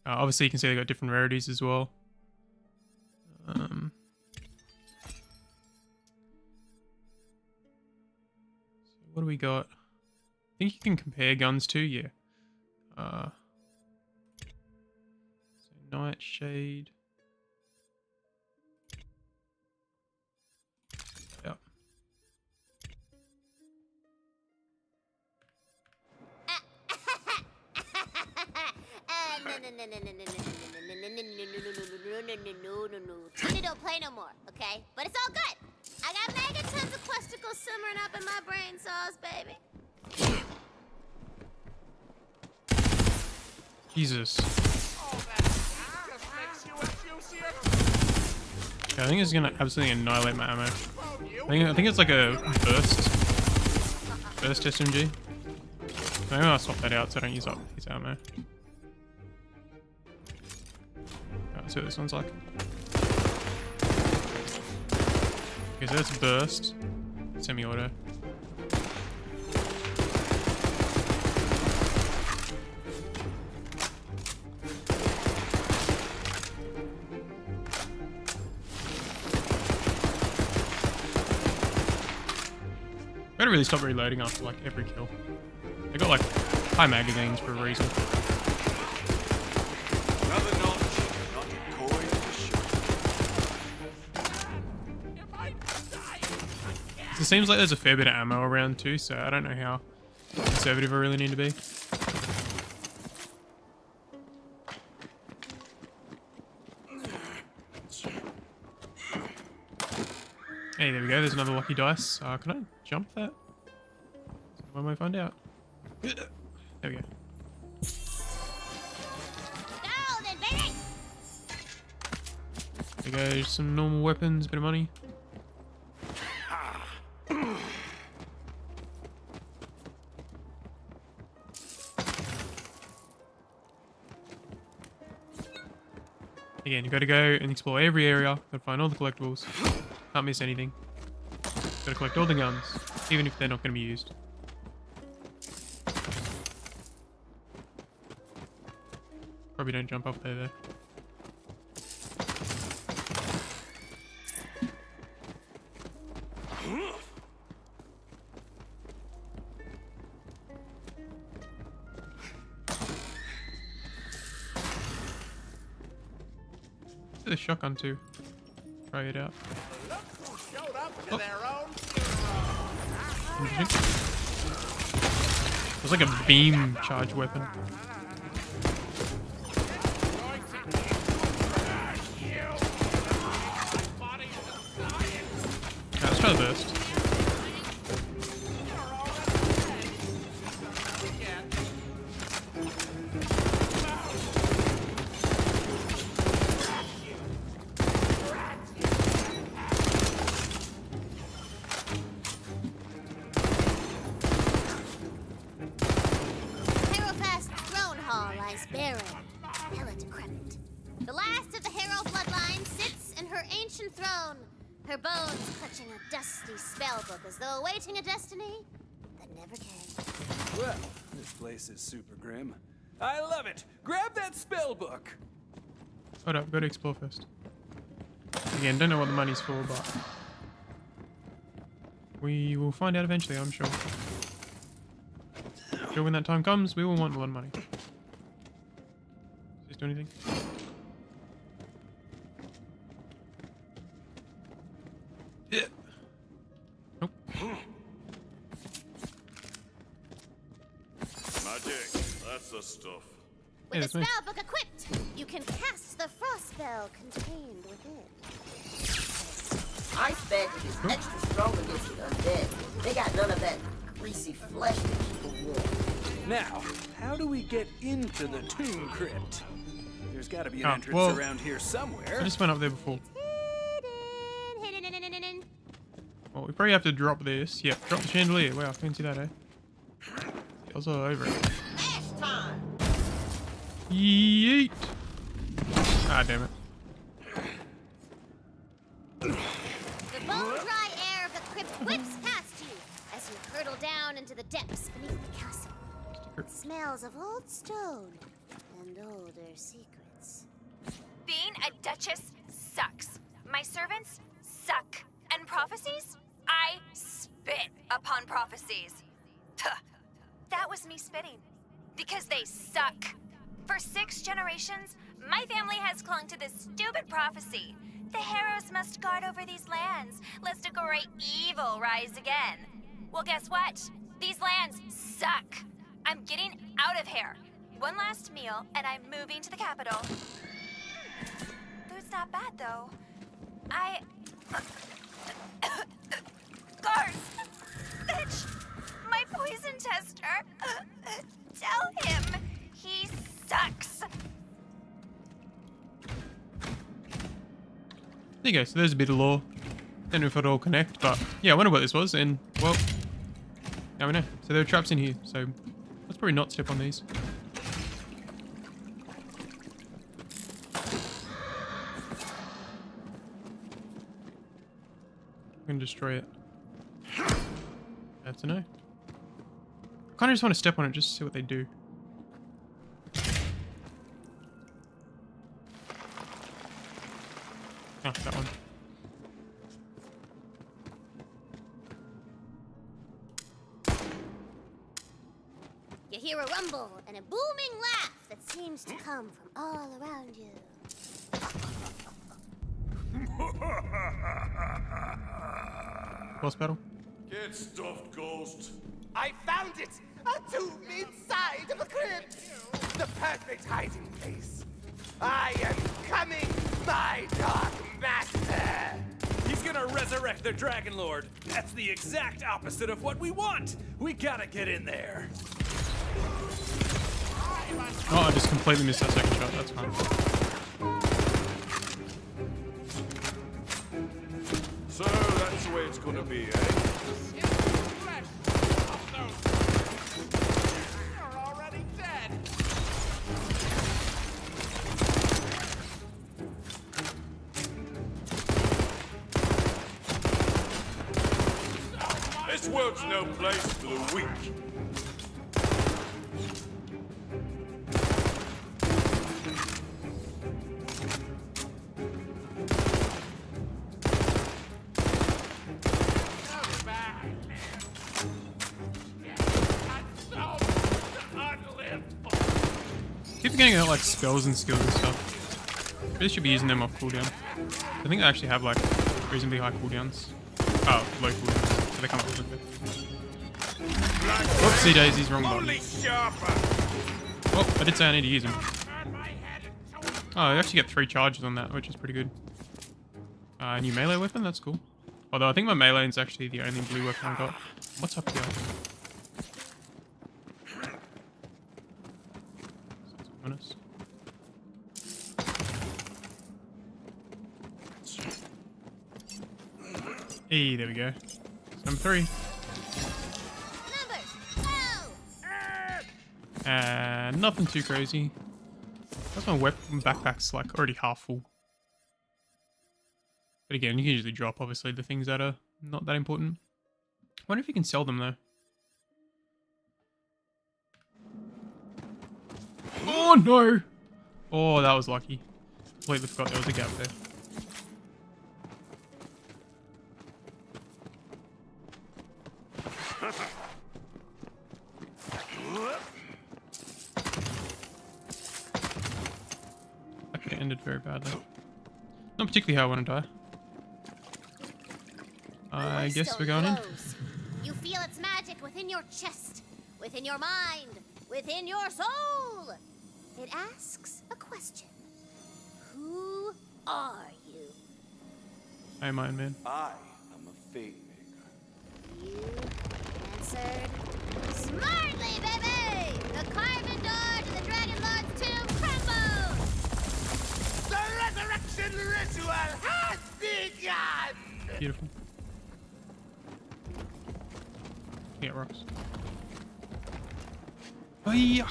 Obviously, you can see they got different rarities as well. So what do we got? I think you can compare guns too. Yeah. So Nightshade. Yep. No. Tina don't play no more, okay? But it's all good. I got megatons of questicles simmering up in my brain sauce, baby. Jesus. Yeah, I think it's gonna absolutely annihilate my ammo. I think it's like a burst SMG. Maybe I'll swap that out so I don't use up his ammo. Let's see what this one's like. Okay, so that's burst. Semi-auto. Gotta really stop reloading after like every kill. They got like high magazines for a reason. Another notch, not a coin to show. So it seems like there's a fair bit of ammo around too, so I don't know how conservative I really need to be. Hey, there we go. There's another lucky dice. Can I jump that? When we find out. There we go. Golden, baby! There goes some normal weapons, a bit of money. Again, you gotta go and explore every area, gotta find all the collectibles. Can't miss anything. Gotta collect all the guns, even if they're not gonna be used. Probably don't jump up there though. The shotgun too. Try it out. Oh. It's like a beam charge weapon. Yeah, let's try the burst. hella decrepit. The last of the Harrow bloodline sits in her ancient throne, her bones clutching a dusty spellbook as though awaiting a destiny that never came. Well, this place is super grim. I love it. Grab that spell book. Hold up, go to explore first. Again, don't know what the money's for, but we will find out eventually, I'm sure. Sure, when that time comes, we will want a lot of money. Does this do anything? Yeah. Nope. Magic, that's the stuff. Yeah, With that's the me. spellbook equipped, you can cast the frost spell contained within. Ice magic is extra strong against the undead. They got none of that greasy flesh that people want. Now, how do we get into the tomb crypt? There's got to be an Oh, entrance well, around here somewhere. I just went up there before. Hidden. Well, we probably have to drop this. Yep, drop the chandelier. Wow, fancy that, eh? Also over it. Last time! Yeet! Ah, damn it. The bone-dry air of the crypt whips past you as you hurtle down into the depths beneath the castle. It smells of old stone and older secrets. Being a duchess sucks. My servants suck. And prophecies? I spit upon prophecies. Tuh. That was me spitting. Because they suck. For 6 generations, my family has clung to this stupid prophecy. The Harrows must guard over these lands, lest a great evil rise again. Well, guess what? These lands suck. I'm getting out of here. One last meal, and I'm moving to the capital. Food's not bad, though. Guards! Bitch! My poison tester! Tell him he sucks! There you go, so there's a bit of lore. Don't know if it'll all connect, but yeah, I wonder what this was, and well, now we know. So there are traps in here, so let's probably not step on these. I'm gonna destroy it. That's a no. I kinda just want to step on it just to see what they do. Oh, that one. You hear a rumble and a booming laugh that seems to come from all around you. Boss battle. Get stuffed, ghost. I found it! A tomb inside of a crypt! The perfect hiding place. I am coming, my dark master! He's gonna resurrect the Dragon Lord. That's the exact opposite of what we want. We gotta get in there. Oh, I just completely missed that second shot. That's fine. So that's the way it's gonna be, eh? You're already dead! This world's no place for the weak. Keep forgetting about like spells and skills and stuff. Really should be using them off cooldown. I think they actually have like reasonably high cooldowns. Oh, low cooldowns. So they come up with it. Whoopsie daisies, wrong button. Oh, I did say I need to use them. Oh, I actually get 3 charges on that, which is pretty good. New melee weapon, that's cool. Although I think my melee is actually the only blue weapon I got. What's up here? Bonus. Hey, there we go. Number 3. Numbers, go! Nothing too crazy. That's my weapon backpack's like already half full. But again, you can usually drop obviously the things that are not that important. I wonder if you can sell them though. Oh no! Oh, that was lucky. Completely forgot there was a gap there. Okay, ended very badly. Not particularly how I want to die. I guess we're going in. You feel its magic within your chest, within your mind, within your soul. It asks a question. Who are you? I am Iron Man. I am a fate maker. You answered smartly, baby! The carven door to the Dragon Lord's tomb crumbles! The resurrection ritual has begun! Beautiful. Yeah, rocks. Oh yeah.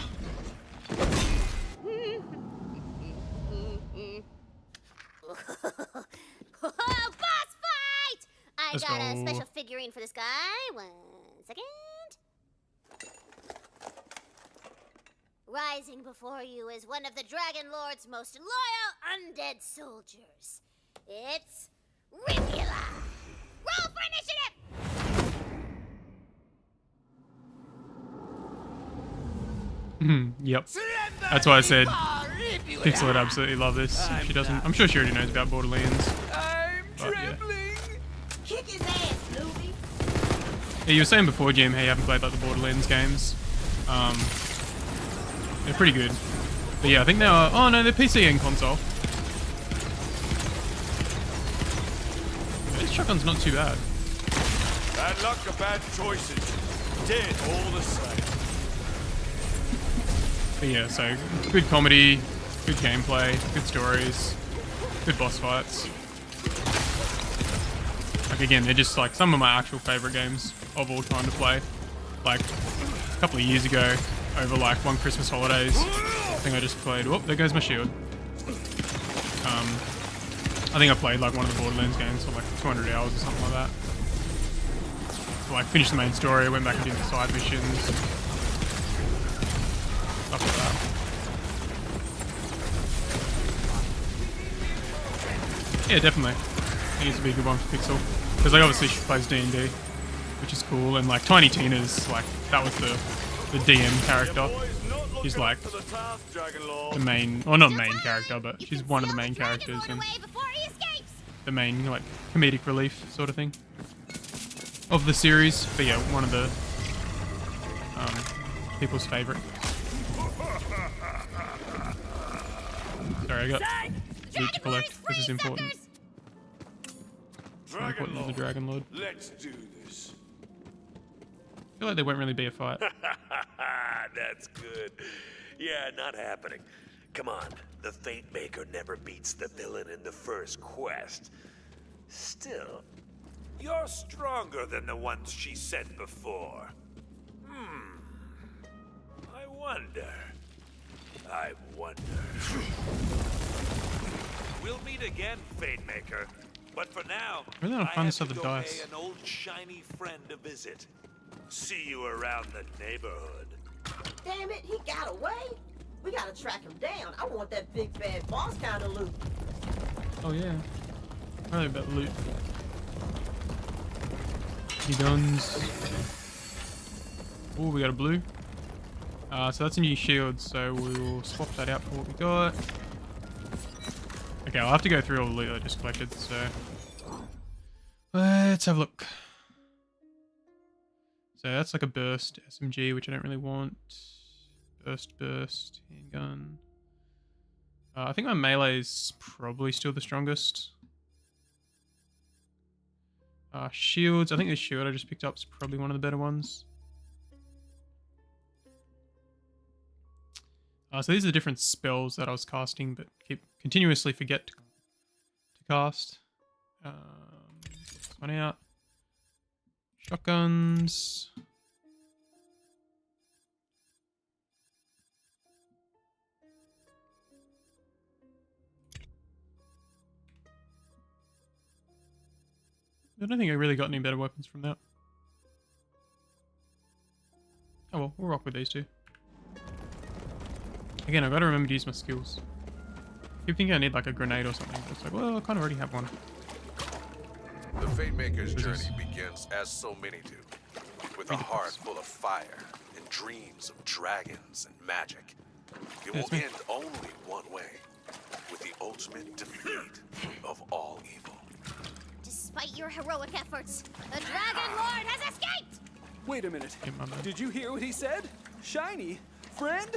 Boss fight! I Let's got a go. special figurine for this guy. 1 second. Rising before you is one of the Dragon Lord's most loyal undead soldiers. It's Rivula. Roll for initiative! Yep. That's why I said Pixel would absolutely love this. If she doesn't, I'm sure she already knows about Borderlands. I'm trembling. Kick his ass, Snoopy. Yeah, you were saying before, Jim, how you haven't played like the Borderlands games. They're pretty good. But yeah, I think they are. Oh no, they're PC and console. This shotgun's not too bad. Bad luck or bad choices. Dead all the same. But yeah, so good comedy, good gameplay, good stories, good boss fights. Like again, they're just like some of my actual favorite games of all time to play. Like a couple of years ago, over like one Christmas holidays, I think I just played. Whoop, there goes my shield. I think I played like one of the Borderlands games for like 200 hours or something like that. So like finished the main story, went back and did the side missions. Stuff like that. Yeah, definitely. I think it's a be a good one for Pixel. Because like obviously she plays D&D, which is cool, and like Tiny Tina's like, that was the DM character. She's like the main, well not main character, but she's one of the main characters and the main like comedic relief sort of thing of the series. But yeah, one of the people's favorite. Sorry, I got loot to collect. This is important. Important to the Dragon Lord. Let's do this. I feel like there won't really be a fight. That's good. Yeah, not happening. Come on, the Fate Maker never beats the villain in the first quest. Still, you're stronger than the ones she sent before. I wonder. We'll meet again, Fate Maker. But for now, I really want to find this have other to go dice. pay an old shiny friend a visit. See you around the neighborhood. Damn it, he got away. We gotta track him down. I want that big bad boss kind of loot. Oh yeah. Probably about loot. Any guns. Oh, we got a blue. So that's a new shield, so we'll swap that out for what we got. Okay, I'll have to go through all the loot I just collected, so let's have a look. So that's like a burst SMG, which I don't really want. Burst, handgun. I think my melee is probably still the strongest. Shields, I think the shield I just picked up is probably one of the better ones. So these are the different spells that I was casting, but continuously forget to cast. This one out. Shotguns. I don't think I really got any better weapons from that. Oh well, we'll rock with these two. Again, I've got to remember to use my skills. I keep thinking I need like a grenade or something, but it's like, well, I kind of already have one. The Fatemaker's journey begins as so many do, with a heart full of fire and dreams of dragons and magic. It will end only one way, with the ultimate defeat of all evil. Despite your heroic efforts, the Dragon Lord has escaped! Wait a minute. Did you hear what he said? Shiny? Friend?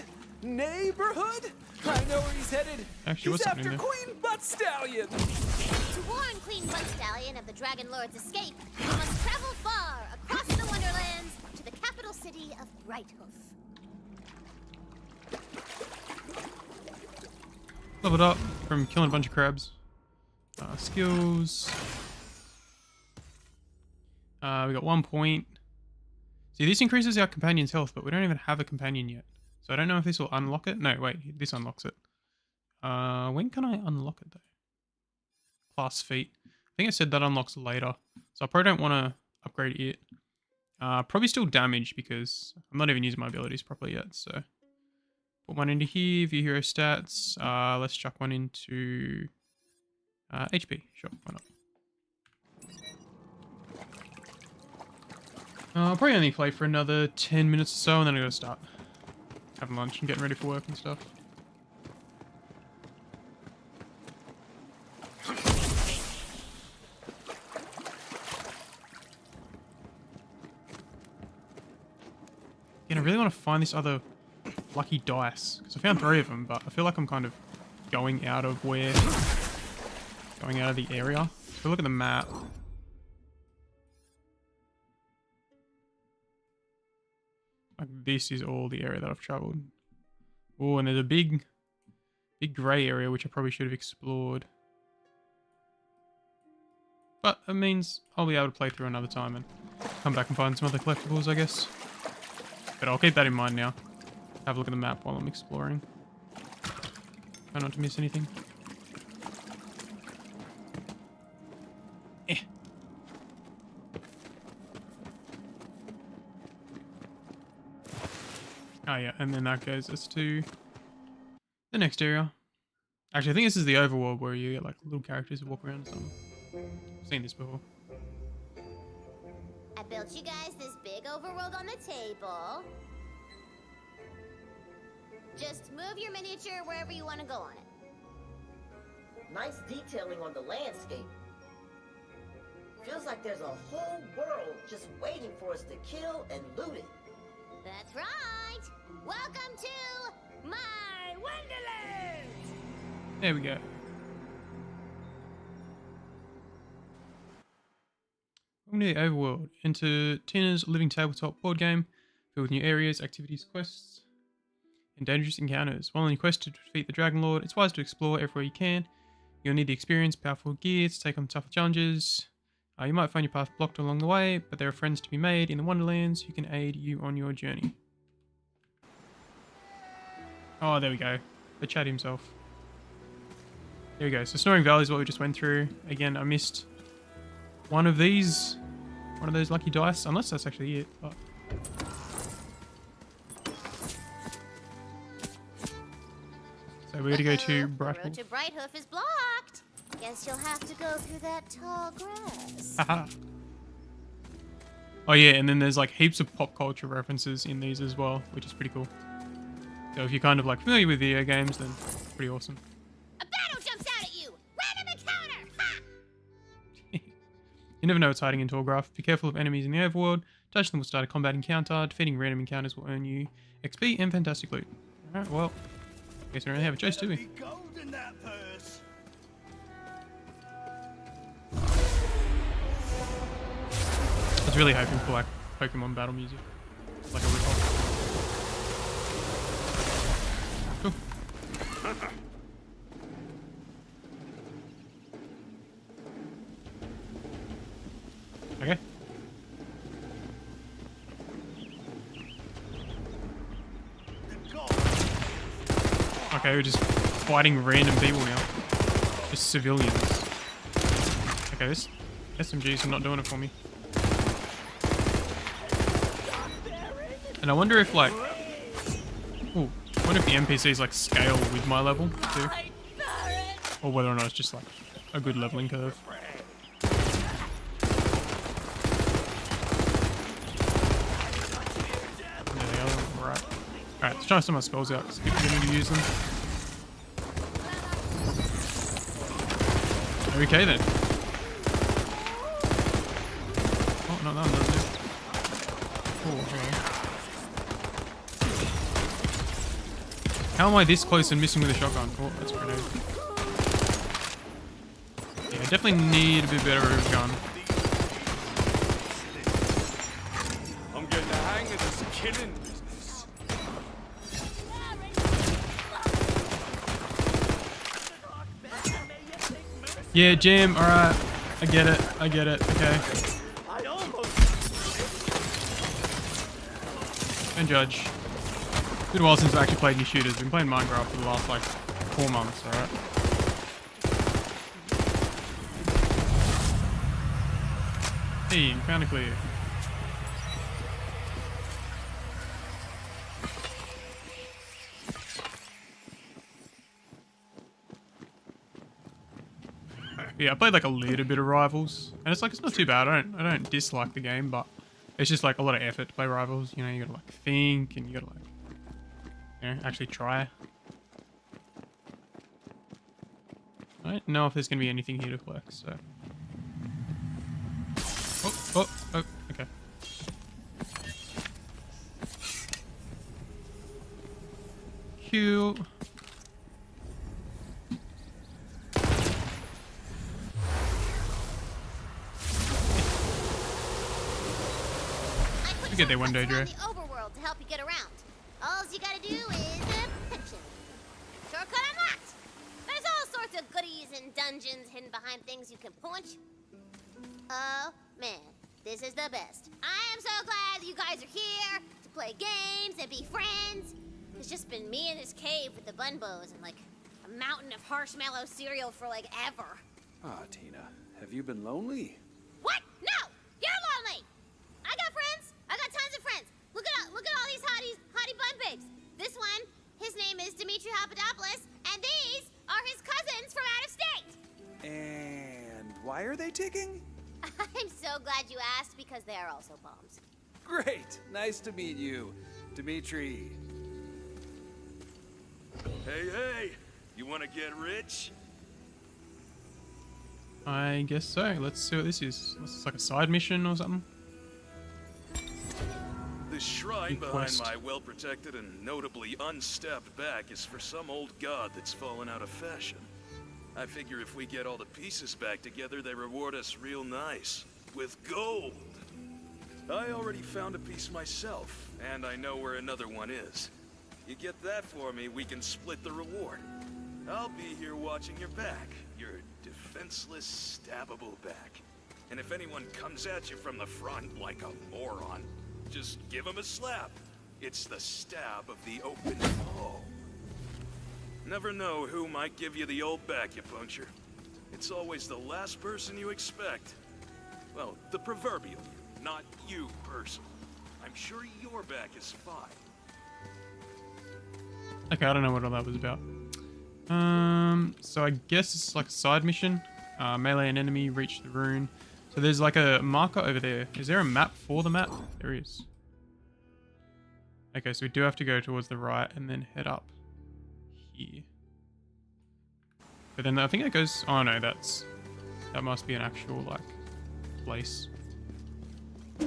Neighborhood? I know where he's headed. Actually, he's what's after happening there? Queen Butt Stallion! To warn Queen Butt Stallion of the Dragon Lord's escape, you must travel far across the Wonderlands to the capital city of Brighthoof. Leveled up from killing a bunch of crabs. Skills. We got 1 point. See, this increases our companion's health, but we don't even have a companion yet. So I don't know if this will unlock it. No, wait, this unlocks it. When can I unlock it though? Class feat. I think it said that unlocks later. So I probably don't want to upgrade it. Probably still damage because I'm not even using my abilities properly yet. So put one into here, view hero stats. Let's chuck one into HP. Sure, why not? I'll probably only play for another 10 minutes or so, and then I'm going to start having lunch and getting ready for work and stuff. I really want to find this other lucky dice, because I found 3 of them, but I feel like I'm kind of going out of the area. If we look at the map, like this is all the area that I've traveled. Oh, and there's a big grey area which I probably should have explored. But it means I'll be able to play through another time and come back and find some other collectibles, I guess. But I'll keep that in mind now. Have a look at the map while I'm exploring. Try not to miss anything. Oh yeah, and then that goes us to the next area. Actually, I think this is the overworld where you get like little characters who walk around or something. I've seen this before. I built you guys this big overworld on the table. Just move your miniature wherever you want to go on it. Nice detailing on the landscape. Feels like there's a whole world just waiting for us to kill and loot it. That's right! Welcome to my Wonderlands! There we go. Welcome to the overworld. Enter Tina's living tabletop board game filled with new areas, activities, quests, and dangerous encounters. While on your quest to defeat the Dragon Lord, it's wise to explore everywhere you can. You'll need the experience, powerful gear to take on tougher challenges. You might find your path blocked along the way, but there are friends to be made in the Wonderlands who can aid you on your journey. Oh, there we go. The chat himself. There we go. So Snoring Valley is what we just went through. Again, I missed one of those lucky dice, unless that's actually it. But... So we're gonna go to The road Brighthoof. to Brighthoof is blocked. Guess you'll have to go through that tall grass. Haha. Oh yeah, and then there's like heaps of pop culture references in these as well, which is pretty cool. So if you're kind of like familiar with video games, then pretty awesome. A battle jumps out at you! Random encounter! Ha! You never know what's hiding in Torgraph. Be careful of enemies in the overworld. Touch them will start a combat encounter. Defeating random encounters will earn you XP and fantastic loot. Alright, well, I guess we don't really have a choice, do we? I was really hoping for like Pokemon battle music. Like a rip-off. Cool. Okay. Okay, we're just fighting random people now. Just civilians. Okay, this SMGs are not doing it for me. And I wonder if like, ooh, I wonder if the NPCs like scale with my level too, or whether or not it's just like a good leveling curve. There they are. Right. Alright, let's try some of my spells out because people need to use them. Okay then. Oh, no, that one doesn't do. Oh, okay. How am I this close and missing with a shotgun? Oh, that's a grenade. Yeah, I definitely need a bit better of a gun. I'm getting the hang of this killing business. Yeah, Jim, alright. I get it, okay. Don't judge. It's been a while since I've actually played any shooters. Been playing Minecraft for the last like 4 months, alright? Hey, encounter clear. Yeah, I played like a little bit of Rivals, and it's like it's not too bad. I don't dislike the game, but it's just like a lot of effort to play Rivals. You know, you gotta like think, and you gotta like, you know, actually try. I don't know if there's gonna be anything here to collect, so. Oh, okay. Cute. Get there one day, Dre. The overworld to help you get around. All you gotta do is pension. Shortcut unlocked. There's all sorts of goodies and dungeons hidden behind things you can punch. Oh man, this is the best. I am so glad you guys are here to play games and be friends. It's just been me in this cave with the bunbos and like a mountain of marshmallow cereal for like ever. Ah, Tina, have you been lonely? What? No, you're lonely. I got friends. I got tons of friends. Look at all these hottie bun babes. This one, his name is Dimitri Papadopoulos, and these are his cousins from out of state. And why are they ticking? I'm so glad you asked because they are also bombs. Great, nice to meet you, Dimitri. Hey, you want to get rich? I guess so. Let's see what this is. This is like a side mission or something. This shrine behind Request. my well-protected and notably unstabbed back is for some old god that's fallen out of fashion. I figure if we get all the pieces back together, they reward us real nice. With gold! I already found a piece myself, and I know where another one is. You get that for me, we can split the reward. I'll be here watching your back. Your defenseless, stabbable back. And if anyone comes at you from the front like a moron, just give him a slap. It's the stab of the open palm. Never know who might give you the old back-acupuncture. It's always the last person you expect. Well, the proverbial you, not you personally. I'm sure your back is fine. Okay, I don't know what all that was about. So I guess it's like a side mission. Melee an enemy, reach the rune. So there's like a marker over there. Is there a map for the map? There is. Okay, so we do have to go towards the right and then head up here. But then I think it goes... Oh no, that must be an actual like place. Ooh,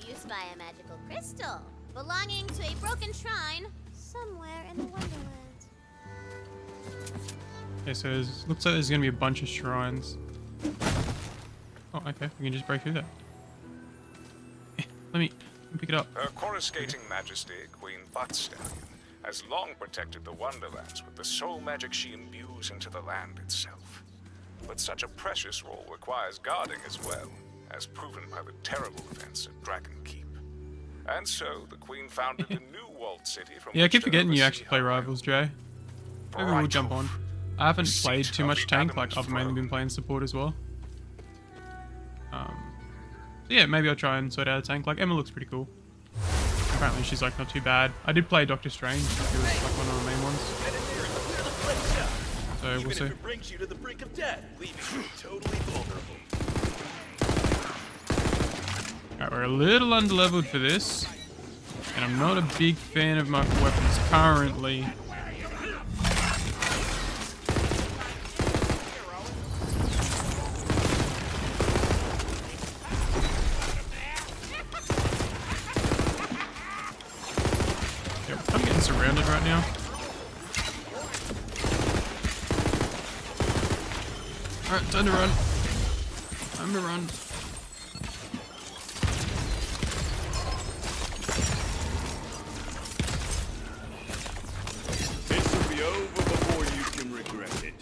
you spy a magical crystal belonging to a broken shrine somewhere in the Wonderlands. Okay, so looks like there's gonna be a bunch of shrines. Oh, okay, we can just break through that. Let me pick it up. Her coruscating majesty, Queen Botstallion, has long protected the Wonderlands with the soul magic she imbues into the land itself. But such a precious role requires guarding as well, as proven by the terrible events at Dragon Keep. And so the Queen founded a new walled city from Yeah, I which keep to forgetting you oversee actually play her Rivals, Jay. Maybe we'll jump on. I haven't played too much tank, like I've mainly been playing support as well. So yeah, maybe I'll try and sort out a tank. Like Emma looks pretty cool. Apparently she's like not too bad. I did play Doctor Strange. He was like one of the main ones. So we'll see. Even if it brings you to the brink of death, leaving you totally vulnerable. Alright, we're a little underleveled for this. And I'm not a big fan of my weapons currently. Yeah, we're kind of getting surrounded right now. Alright, time to run. Time to run. This will be over before you can regret it.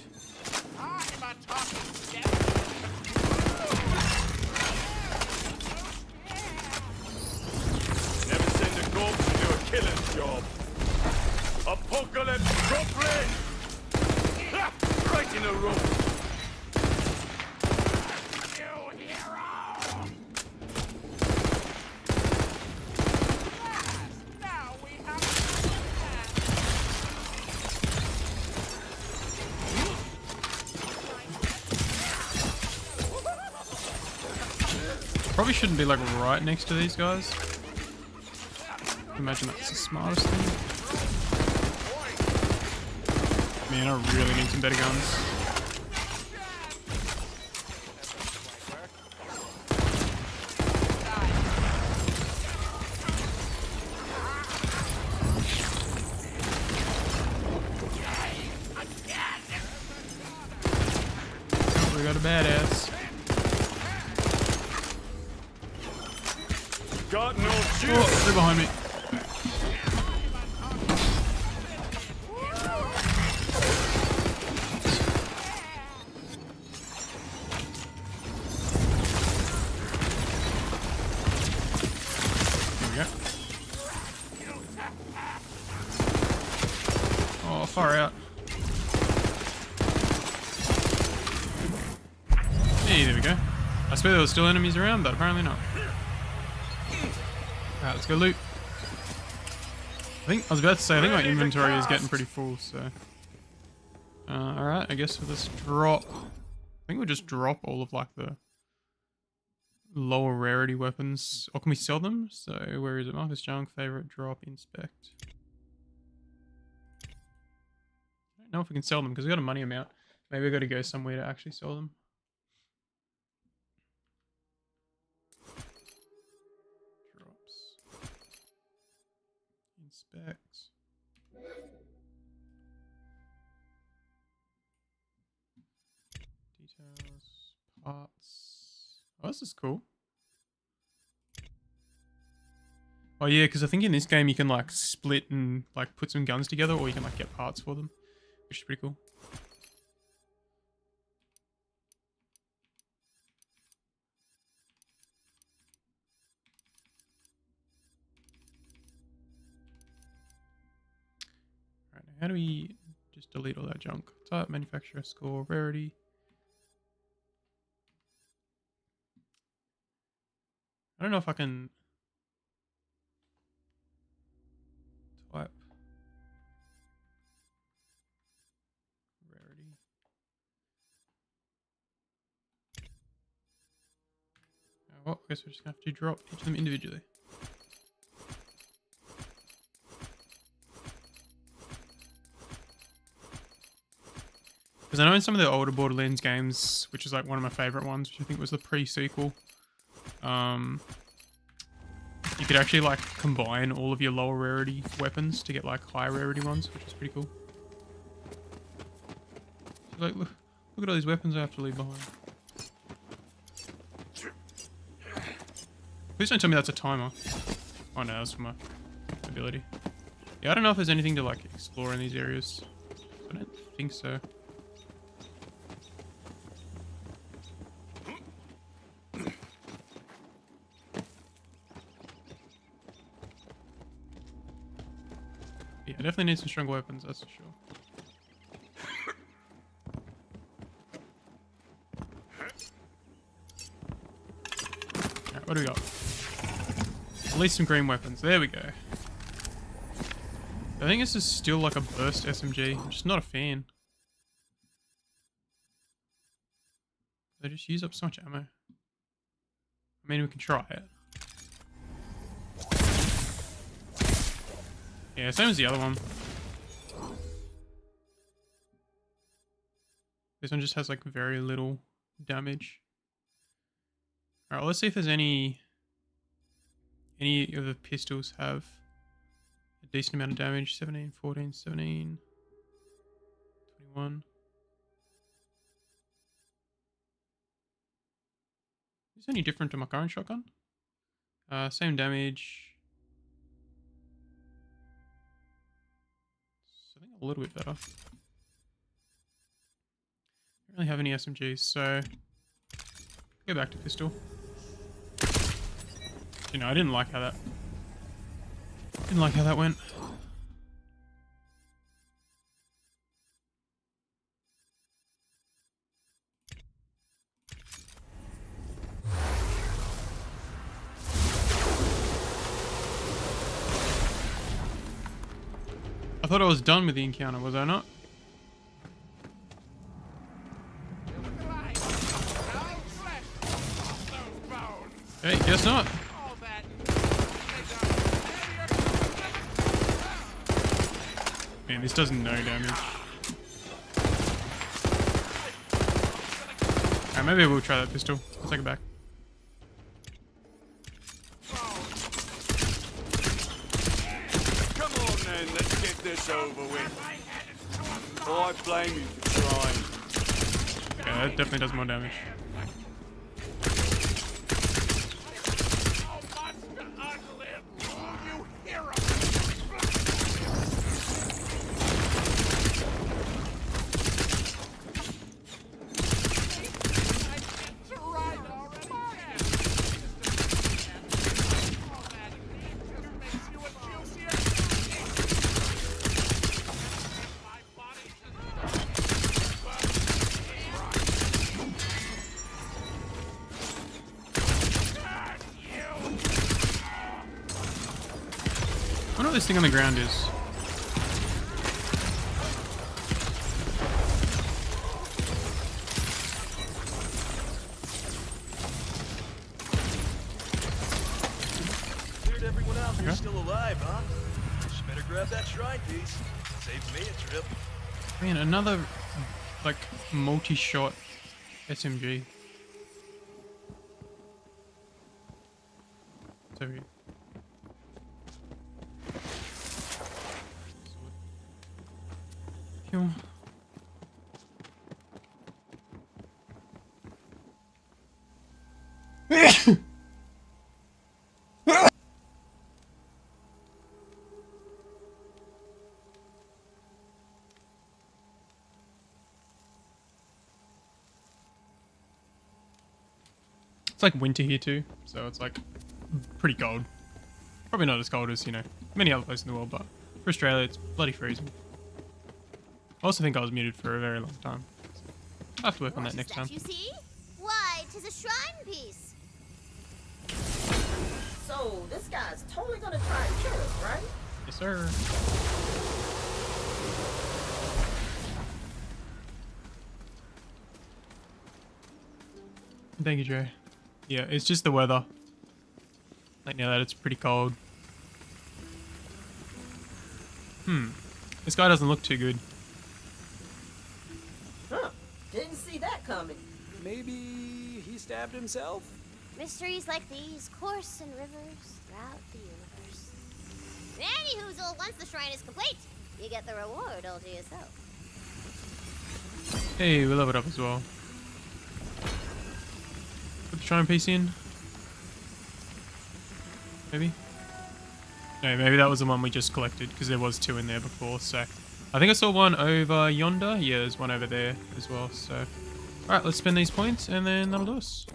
Never send a corpse to do a killer's job. Apocalypse Brooklyn! Ha! Right in a row. Probably shouldn't be like right next to these guys. Imagine that's the smartest thing. Man, I really need some better guns. Oh, we got a badass. Got no shield. Oh, they're behind me. There we go. Oh, far out. Hey, there we go. I swear there were still enemies around, but apparently not. Alright, let's go loot. I was about to say, I think my inventory is getting pretty full, so. Alright, I guess we'll just drop. I think we'll just drop all of like the lower rarity weapons. Or can we sell them? So, where is it? Marcus Junk, favorite, drop, inspect. I don't know if we can sell them because we got a money amount. Maybe we got to go somewhere to actually sell them. Specs. Details. Parts. Oh, this is cool. Oh yeah, because I think in this game you can like split and like put some guns together, or you can like get parts for them, which is pretty cool. How do we just delete all that junk? Type, manufacturer, score, rarity. I don't know if I can type rarity. Well, I guess we're just gonna have to drop each of them individually. Because I know in some of the older Borderlands games, which is like one of my favorite ones, which I think was the pre-sequel, you could actually like combine all of your lower rarity weapons to get like higher rarity ones, which is pretty cool. So, like, look at all these weapons I have to leave behind. Please don't tell me that's a timer. Oh no, that's for my ability. Yeah, I don't know if there's anything to like explore in these areas. I don't think so. Yeah, definitely need some stronger weapons, that's for sure. Alright, what do we got? At least some green weapons. There we go. I think this is still like a burst SMG. I'm just not a fan. They just use up so much ammo. I mean, we can try it. Yeah, same as the other one. This one just has like very little damage. Alright, well, let's see if there's any of the pistols have a decent amount of damage. 17, 14, 17, 21. Is this any different to my current shotgun? Same damage. I think a little bit better. Don't really have any SMGs, so go back to pistol. You know, I didn't like how that went. I thought I was done with the encounter, was I not? Hey, guess not. Man, this does no damage. Alright, maybe we'll try that pistol. I'll take it back. Come on then, let's get this over with. I blame you for trying. Yeah, that definitely does more damage. I wonder what this thing on the ground is. Cleared everyone out here still alive, huh? Just better grab that shrine piece. Saves me a trip. Man, another like multi-shot SMG. It's over here. Kill. It's like winter here too, so it's like pretty cold. Probably not as cold as, you know, many other places in the world, but for Australia it's bloody freezing. I also think I was muted for a very long time. I'll have to work on that next time. You see? Why, 'tis a shrine piece. So, this guy's totally gonna try and kill us, right? Yes, sir. Thank you, Joe. Yeah, it's just the weather. Like now that it's pretty cold. This guy doesn't look too good. Huh. Didn't see that coming. Maybe he stabbed himself? Mysteries like these course in rivers throughout the universe. Anyhoozle, once the shrine is complete, you get the reward all to yourself. Hey, we leveled up as well. Put the shrine piece in. Maybe? No, maybe that was the one we just collected, because there was two in there before, so... I think I saw one over yonder. Yeah, there's one over there as well, so... Alright, let's spend these points, and then that'll do us.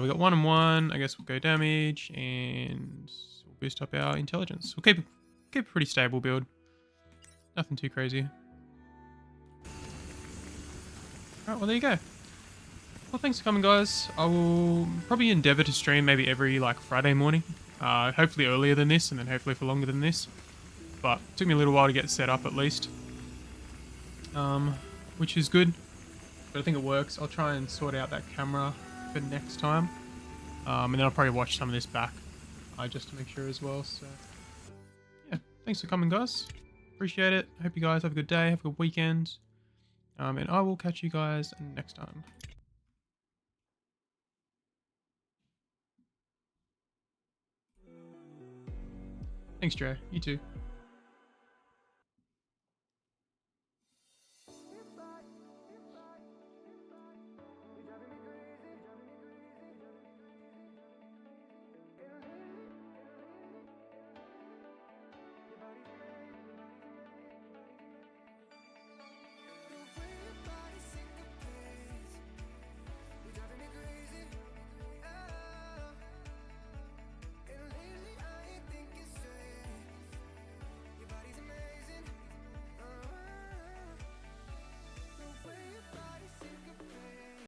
We got 1 and 1. I guess we'll go damage, and we'll boost up our intelligence. We'll keep keep a pretty stable build. Nothing too crazy. Alright, well there you go. Well, thanks for coming, guys. I will probably endeavour to stream maybe every like Friday morning. Hopefully earlier than this, and then hopefully for longer than this. But it took me a little while to get set up at least. Which is good. But I think it works. I'll try and sort out that camera for next time. And then I'll probably watch some of this back just to make sure as well. So yeah, thanks for coming, guys. Appreciate it. I hope you guys have a good day, have a good weekend. And I will catch you guys next time. Thanks, Joe. You too.